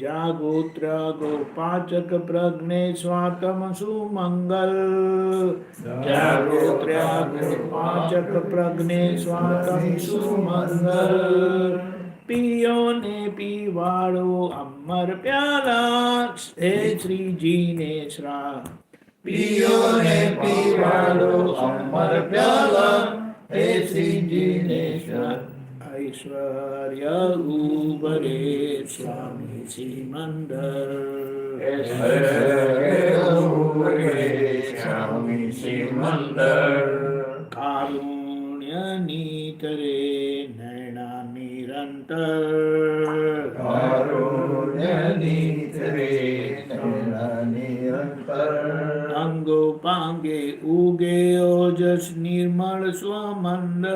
Speaker 1: जागोत्र गो पाचक प्रज्ञे स्वातम सुमंगल जागोत्र गो पाचक प्रज्ञे स्वातम सुमंगल पियो ने पीवाड़ो अमर प्याला हे श्री जी ने श्रा
Speaker 2: पियो ने पीवाड़ो अमर प्याला हे श्री जी ने श्रा
Speaker 1: ऐश्वर्य उबरे स्वामी श्री मंदिर
Speaker 2: स्वामी श्री मंदिर
Speaker 1: कारुण्य नीतरे नैना निरंतर
Speaker 2: कारुण्य नीतरे नैना निरंतर
Speaker 1: अंग सर्गोपांगे उगे ओजस निर्मल स्वमंद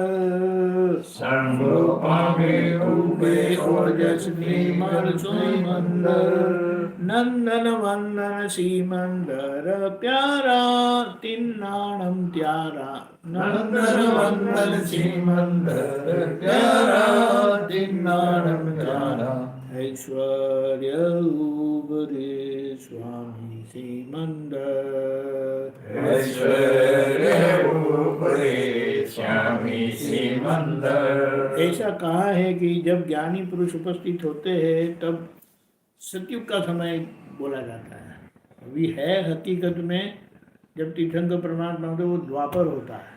Speaker 2: सर्वोपांगे उगे
Speaker 1: ओजस निर्मल स्वमंद नंदन वंदन सीमंदर प्यारा तिन्नाणम त्यारा
Speaker 2: नंदन वंदन सीमंदर प्यारा दिनानम प्यारा
Speaker 1: ऐश्वर्य उबरे स्वामी सीमंदर
Speaker 2: ऐश्वर्य ऊपरे स्वामी सीमंदर।
Speaker 1: ऐसा कहा है कि जब ज्ञानी पुरुष उपस्थित होते हैं तब सतयुग का समय बोला जाता है। अभी है हकीकत में जब तीर्थंकर परमात्मा होते वो द्वापर होता है,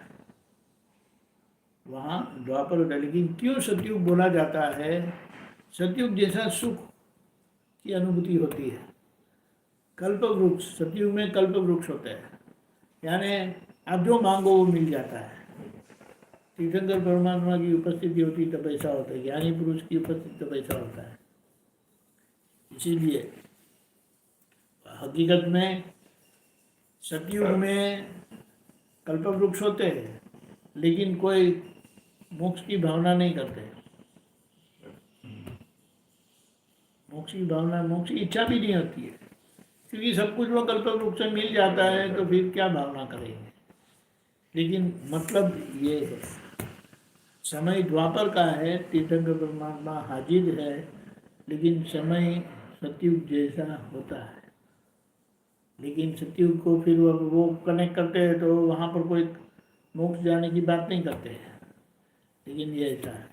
Speaker 1: वहाँ द्वापर होता है। लेकिन क्यों सतयुग बोला जाता है? सतयुग जैसा सुख की अनुभूति होती है। कल्प वृक्ष, सतयुग में कल्प वृक्ष होते हैं, यानी आप जो मांगो वो मिल जाता है। तीर्थंकर परमात्मा की उपस्थिति होती तब ऐसा होता है, ज्ञानी पुरुष की उपस्थिति तब ऐसा होता है। इसीलिए हकीकत में सतयुग में कल्पवृक्ष होते हैं, लेकिन कोई मोक्ष की भावना नहीं करते। मोक्ष की भावना, मोक्ष की इच्छा भी नहीं होती है, क्योंकि सब कुछ वो कल्पवृक्ष से मिल जाता है, तो फिर क्या भावना करेंगे। लेकिन मतलब ये है, समय द्वापर का है, तीर्थंकर परमात्मा हाजिर है, लेकिन समय सतयुग जैसा होता है। लेकिन सतयुग को फिर वो कनेक्ट करते हैं तो वहाँ पर कोई मोक्ष जाने की बात नहीं करते हैं, लेकिन ये ऐसा है।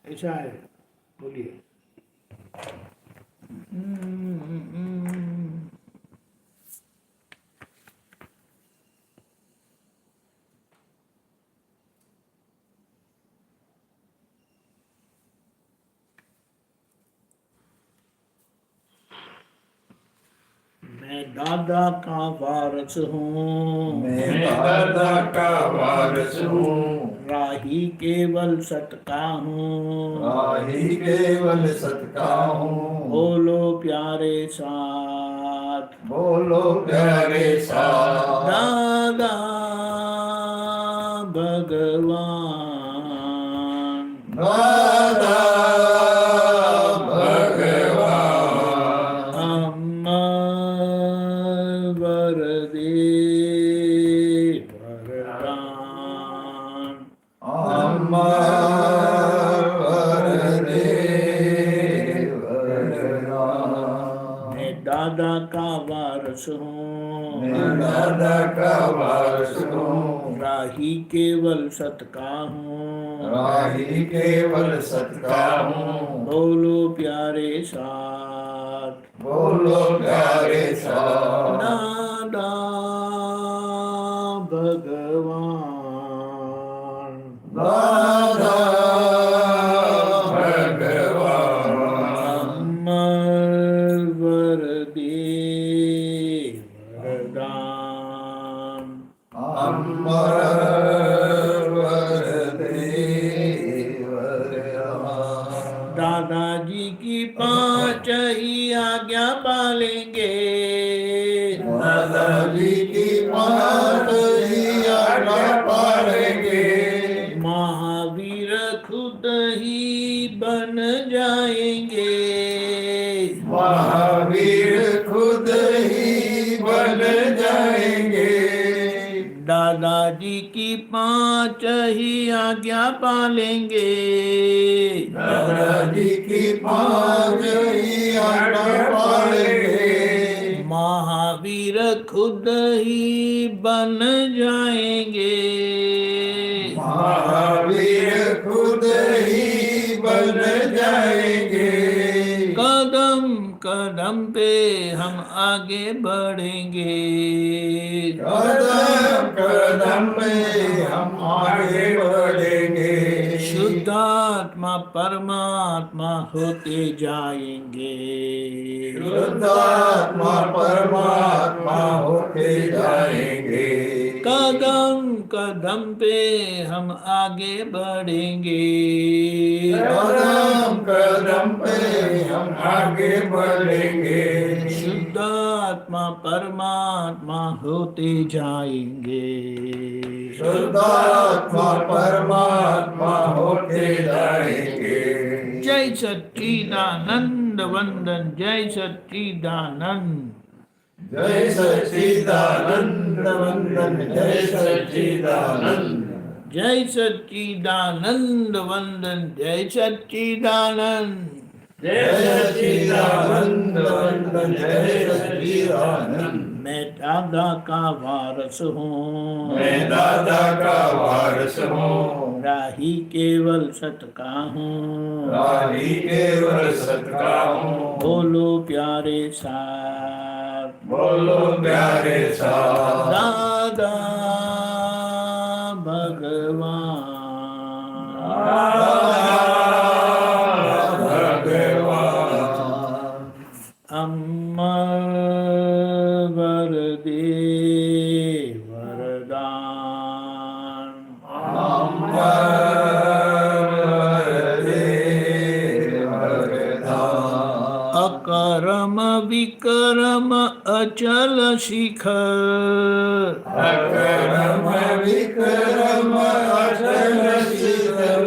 Speaker 1: ऐसा है, बोलिए। मैं दादा का वारस हूँ,
Speaker 2: मैं दादा का वारस हूँ,
Speaker 1: राही केवल सत का हूँ,
Speaker 2: राही केवल सत का हूँ।
Speaker 1: बोलो प्यारे साथ,
Speaker 2: बोलो प्यारे साथ,
Speaker 1: दादा भगवान,
Speaker 2: दादा भगवान,
Speaker 1: अमर दे वरदान,
Speaker 2: अमर दे वरदान।
Speaker 1: मैं दादा का वारस हूँ,
Speaker 2: मैं दादा का वारस हूँ,
Speaker 1: राही केवल सत का हूँ,
Speaker 2: राही केवल सत का हूँ।
Speaker 1: बोलो प्यारे साथ,
Speaker 2: बोलो प्यारे साथ,
Speaker 1: दादा भगवान,
Speaker 2: दादा भगवान,
Speaker 1: अमर वर दे वरदान।
Speaker 2: अमर वर दे वरदान।
Speaker 1: दादाजी की पांच ही आज्ञा पालेंगे,
Speaker 2: दादाजी की बात ही आज्ञा पालेंगे,
Speaker 1: महावीर खुद ही बन जाएंगे,
Speaker 2: महावीर खुद ही बन जाएंगे।
Speaker 1: दादाजी की पांच ही आज्ञा पालेंगे,
Speaker 2: दादाजी की पाँच ही आज्ञा पालेंगे,
Speaker 1: महावीर खुद ही बन जाएंगे,
Speaker 2: महावीर खुद ही बन जाएंगे।
Speaker 1: कदम कदम पे हम आगे बढ़ेंगे,
Speaker 2: कदम कदम पे हम आगे बढ़ेंगे,
Speaker 1: शुद्धात्मा आत्मा परमात्मा होते जाएंगे।
Speaker 2: शुद्धात्मा परमात्मा होते जाएंगे।
Speaker 1: कदम कदम पे हम आगे बढ़ेंगे।
Speaker 2: कदम कदम पे हम आगे बढ़ेंगे।
Speaker 1: शुद्धात्मा परमात्मा होते जाएंगे।
Speaker 2: शुद्धात्मा परमात्मा होते जाएंगे।
Speaker 1: जय सच्चिदानंद वंदन, जय सच्चिदानंद।
Speaker 2: जय सच्चिदानंद वंदन, जय सच्चिदानंद।
Speaker 1: जय सच्चिदानंद वंदन, जय सच्चिदानंद।
Speaker 2: जय सच्चिदानंद वंदन, जय सच्चिदानंद।
Speaker 1: मैं दादा का वारस हूँ,
Speaker 2: मैं दादा का वारस हूँ।
Speaker 1: राही केवल सत का हूँ,
Speaker 2: राही केवल सत का हूँ।
Speaker 1: बोलो प्यारे साथ,
Speaker 2: बोलो प्यारे साथ।
Speaker 1: दादा भगवान।
Speaker 2: भगवान
Speaker 1: अमर वर दे वरदान, अकरम विकरम अचल शिखर,
Speaker 2: अकरम विक्रम अचल शिखर।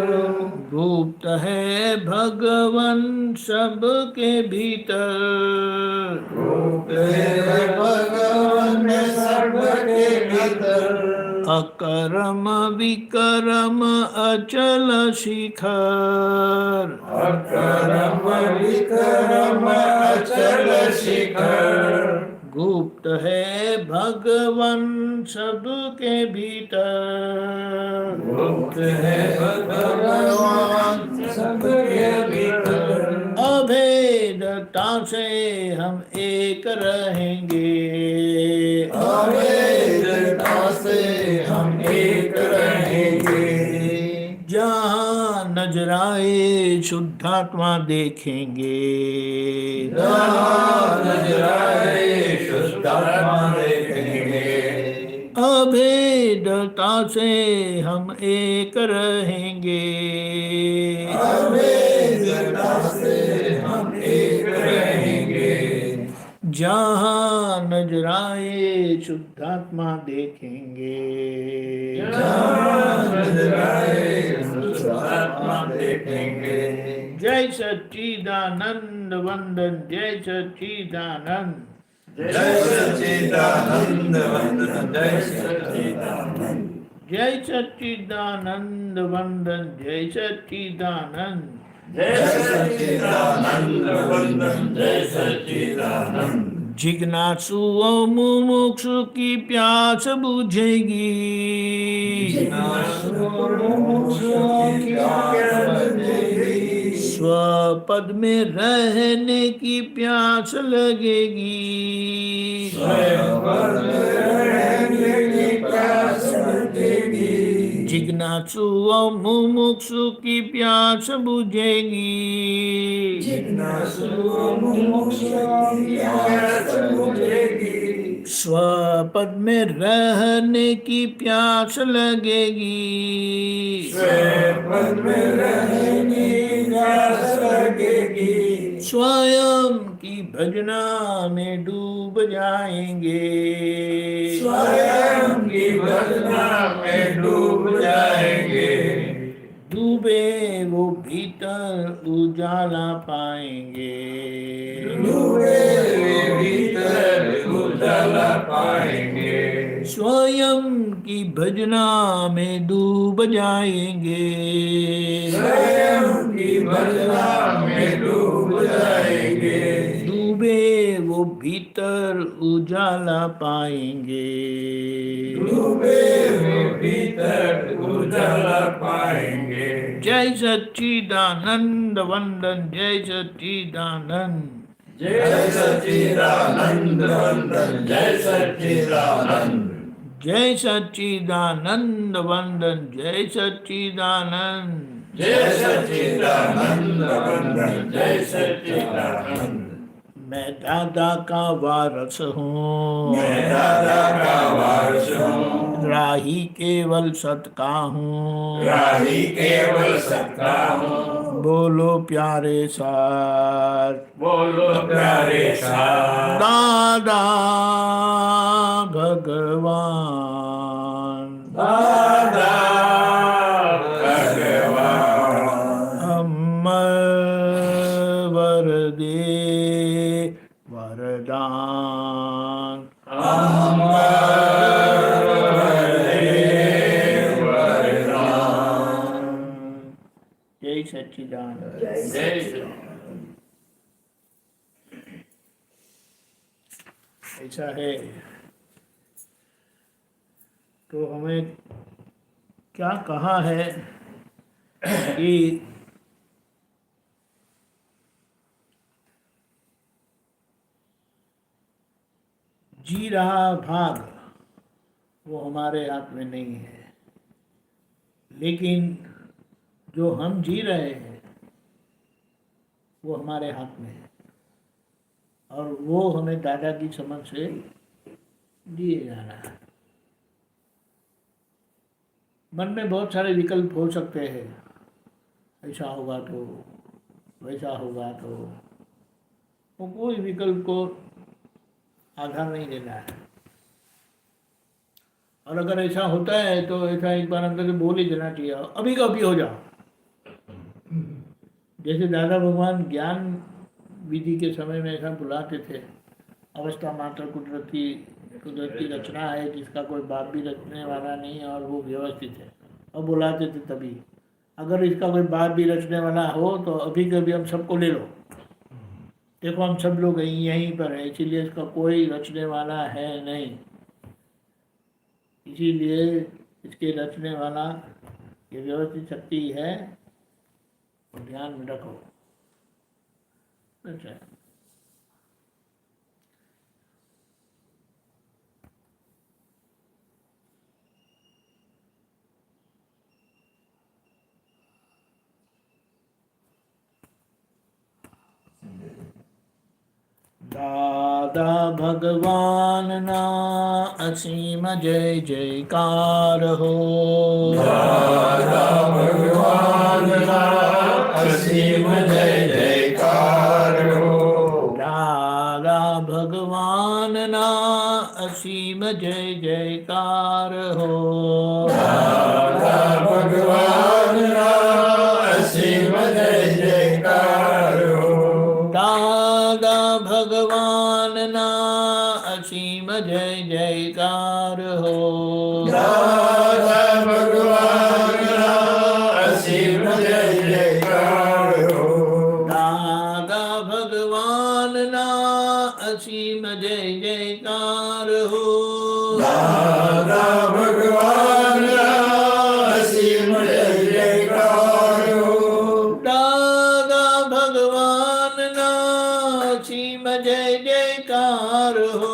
Speaker 1: गुप्त है भगवन सबके भीतर,
Speaker 2: गुप्त है भगवान सबके भीतर।
Speaker 1: अकरम विकरम अचल शिखर,
Speaker 2: अकरम विक्रम अचल शिखर।
Speaker 1: गुप्त है भगवन सबके भीतर,
Speaker 2: गुप्त है भगवान सबके भीतर।
Speaker 1: अभेदता से हम एक रहेंगे,
Speaker 2: अभेदता से हम एक रहेंगे।
Speaker 1: जहाँ नजराए शुद्धात्मा देखेंगे,
Speaker 2: जहाँ नजराए शुद्धात्मा देखेंगे।
Speaker 1: अभेदता से हम एक रहेंगे,
Speaker 2: अभेदता से हम एक रहेंगे।
Speaker 1: जहाँ नजराए शुद्धात्मा देखेंगे,
Speaker 2: जहाँ नजराए शुद्धात्मा देखेंगे।
Speaker 1: जय सच्चिदानंद वंदन, जय सच्चिदानंद।
Speaker 2: जय सच्चिदानंद वंदन, जय सच्चिदानंद।
Speaker 1: जय सच्चिदानंद वंदन, जय सच्चिदानंद।
Speaker 2: जय सच्चिदानंद वंदन, जय सच्चिदानंद।
Speaker 1: जिज्ञासु और मुमुक्षु की प्यास बुझेगी, स्वपद में रहने की प्यास लगेगी, जिज्ञासु और मुमुक्षु की प्यास बुझेगी, स्वपद में रहने की प्यास लगेगी, स्वयं की भजना में डूब जाएंगे,
Speaker 2: स्वयं की भजना में डूब जाएंगे।
Speaker 1: डूबे वो भीतर उजाला पाएंगे,
Speaker 2: डूबे भीतर उजाला पाएंगे।
Speaker 1: स्वयं की भजना में डूब जाएंगे,
Speaker 2: स्वयं की भजना में डूब जाएंगे।
Speaker 1: डूबे वो भीतर उजाला पाएंगे,
Speaker 2: डूबे वो भीतर उजाला पाएंगे।
Speaker 1: जय सच्चिदानंद वंदन, जय सच्चिदानंद।
Speaker 2: जय सच्चिदानंद वंदन, जय सच्चिदानंद।
Speaker 1: जय सच्चिदानंद वंदन, जय सच्चिदानंद।
Speaker 2: जय सच्चिदानंद वंदन, जय सच्चिदानंद।
Speaker 1: मैं दादा का वारस हूँ,
Speaker 2: मैं दादा का वारस हूँ,
Speaker 1: राही केवल सत का हूँ,
Speaker 2: राही केवल सत्ता हूँ।
Speaker 1: बोलो प्यारे सार
Speaker 2: बोलो प्यारे साथ
Speaker 1: दादा भगवान,
Speaker 2: दादा भगवान।
Speaker 1: अमर वर दे वरदान, जय सच्चिदानंद। ऐसा है तो हमें क्या कहा है कि जी रहा भाग वो हमारे हाथ में नहीं है, लेकिन जो हम जी रहे हैं वो हमारे हाथ में है, और वो हमें दादा की समझ से दिए जाना है। मन में बहुत सारे विकल्प हो सकते हैं, ऐसा होगा तो, वैसा होगा तो, वो कोई विकल्प को आधार नहीं देना है। और अगर ऐसा होता है तो ऐसा एक बार अंदर से बोल ही देना चाहिए, अभी का अभी हो जाओ। जैसे दादा भगवान ज्ञान विधि के समय में ऐसा बुलाते थे, अवस्था मात्र कुदरती रचना है जिसका कोई बाप भी रचने वाला नहीं है और वो व्यवस्थित है, और बुलाते थे तभी। अगर इसका कोई बाप भी रचने वाला हो तो अभी कभी हम सबको ले लो, देखो हम सब लोग यहीं पर हैं, इसीलिए इसका कोई रचने वाला है नहीं, इसीलिए इसके रचने वाला ये व्यवस्थित शक्ति है, और ध्यान में रखो। अच्छा, दादा भगवान ना असीम जय जयकार हो,
Speaker 2: दादा भगवान का असीम जय जयकार हो।
Speaker 1: दादा भगवान ना असीम जय जयकार हो,
Speaker 2: दादा भगवान का असीम जय जयकार हो।
Speaker 1: दादा भगवान ना असीम जय जयकार हो,
Speaker 2: दादा भगवान का असीम जय जयकार हो।
Speaker 1: दादा भगवान ना असीम जय जयकार हो,
Speaker 2: दादा भगवान का असीम जय जयकार हो।
Speaker 1: दादा भगवान ना असीम जय जयकार हो,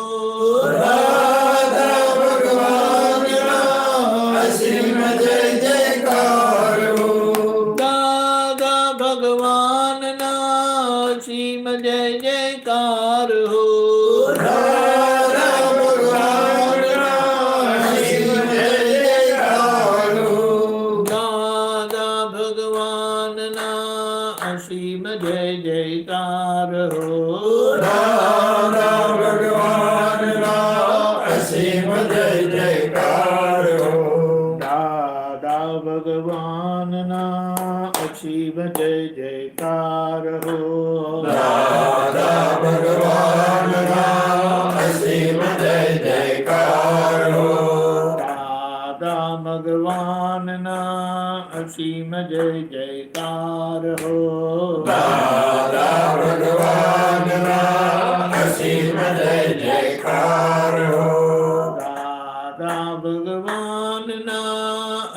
Speaker 2: दादा भगवान का असीम जय जयकार हो।
Speaker 1: दादा भगवान ना असीम जय जयकार हो,
Speaker 2: दादा भगवान का असीम जय जयकार हो।
Speaker 1: दादा भगवान ना असीम जय जयकार हो,
Speaker 2: दादा भगवान का असीम जय जयकार हो।
Speaker 1: दादा भगवान ना असीम जय जयकार हो,
Speaker 2: दादा भगवान का असीम जय जयकार हो।
Speaker 1: दादा भगवान ना असीम जय जयकार हो,
Speaker 2: दादा भगवान का असीम जय जयकार हो।
Speaker 1: दादा भगवान ना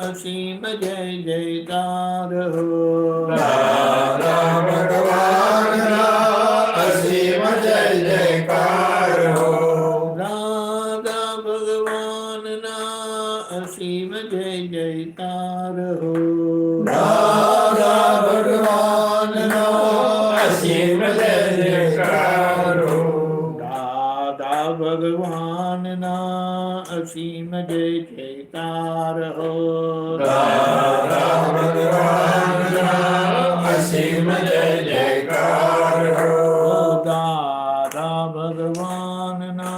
Speaker 1: असीम जय जयकार हो,
Speaker 2: दादा भगवान का असीम जय जयकार हो।
Speaker 1: दादा भगवान ભગવાનના અસીમ જય જયકાર હો.
Speaker 2: દાદા ભગવાનનો અસીમ જય જયકાર હો.
Speaker 1: દાદા ભગવાનના અસીમ જય જયકાર હો.
Speaker 2: દાદા ભગવાનના અસીમ જય જયકાર હો.
Speaker 1: દાદા ભગવાનના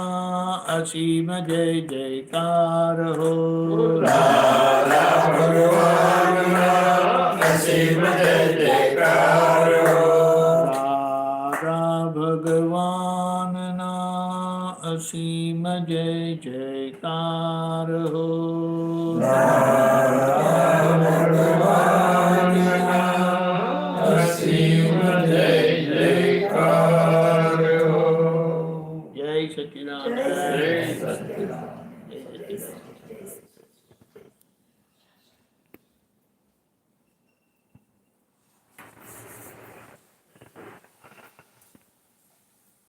Speaker 1: અસીમ જય જયકાર હો.
Speaker 2: દાદા ભગવાનના અસીમ જય જયકાર હો.
Speaker 1: દાદા ભગવાનના અસીમ જય જયકાર હો.
Speaker 2: દાદા ભગવાનના અસીમ જય જયકાર હો.
Speaker 1: જય સચિદાનંદ.
Speaker 2: જય સચ્ચિદાનંદ.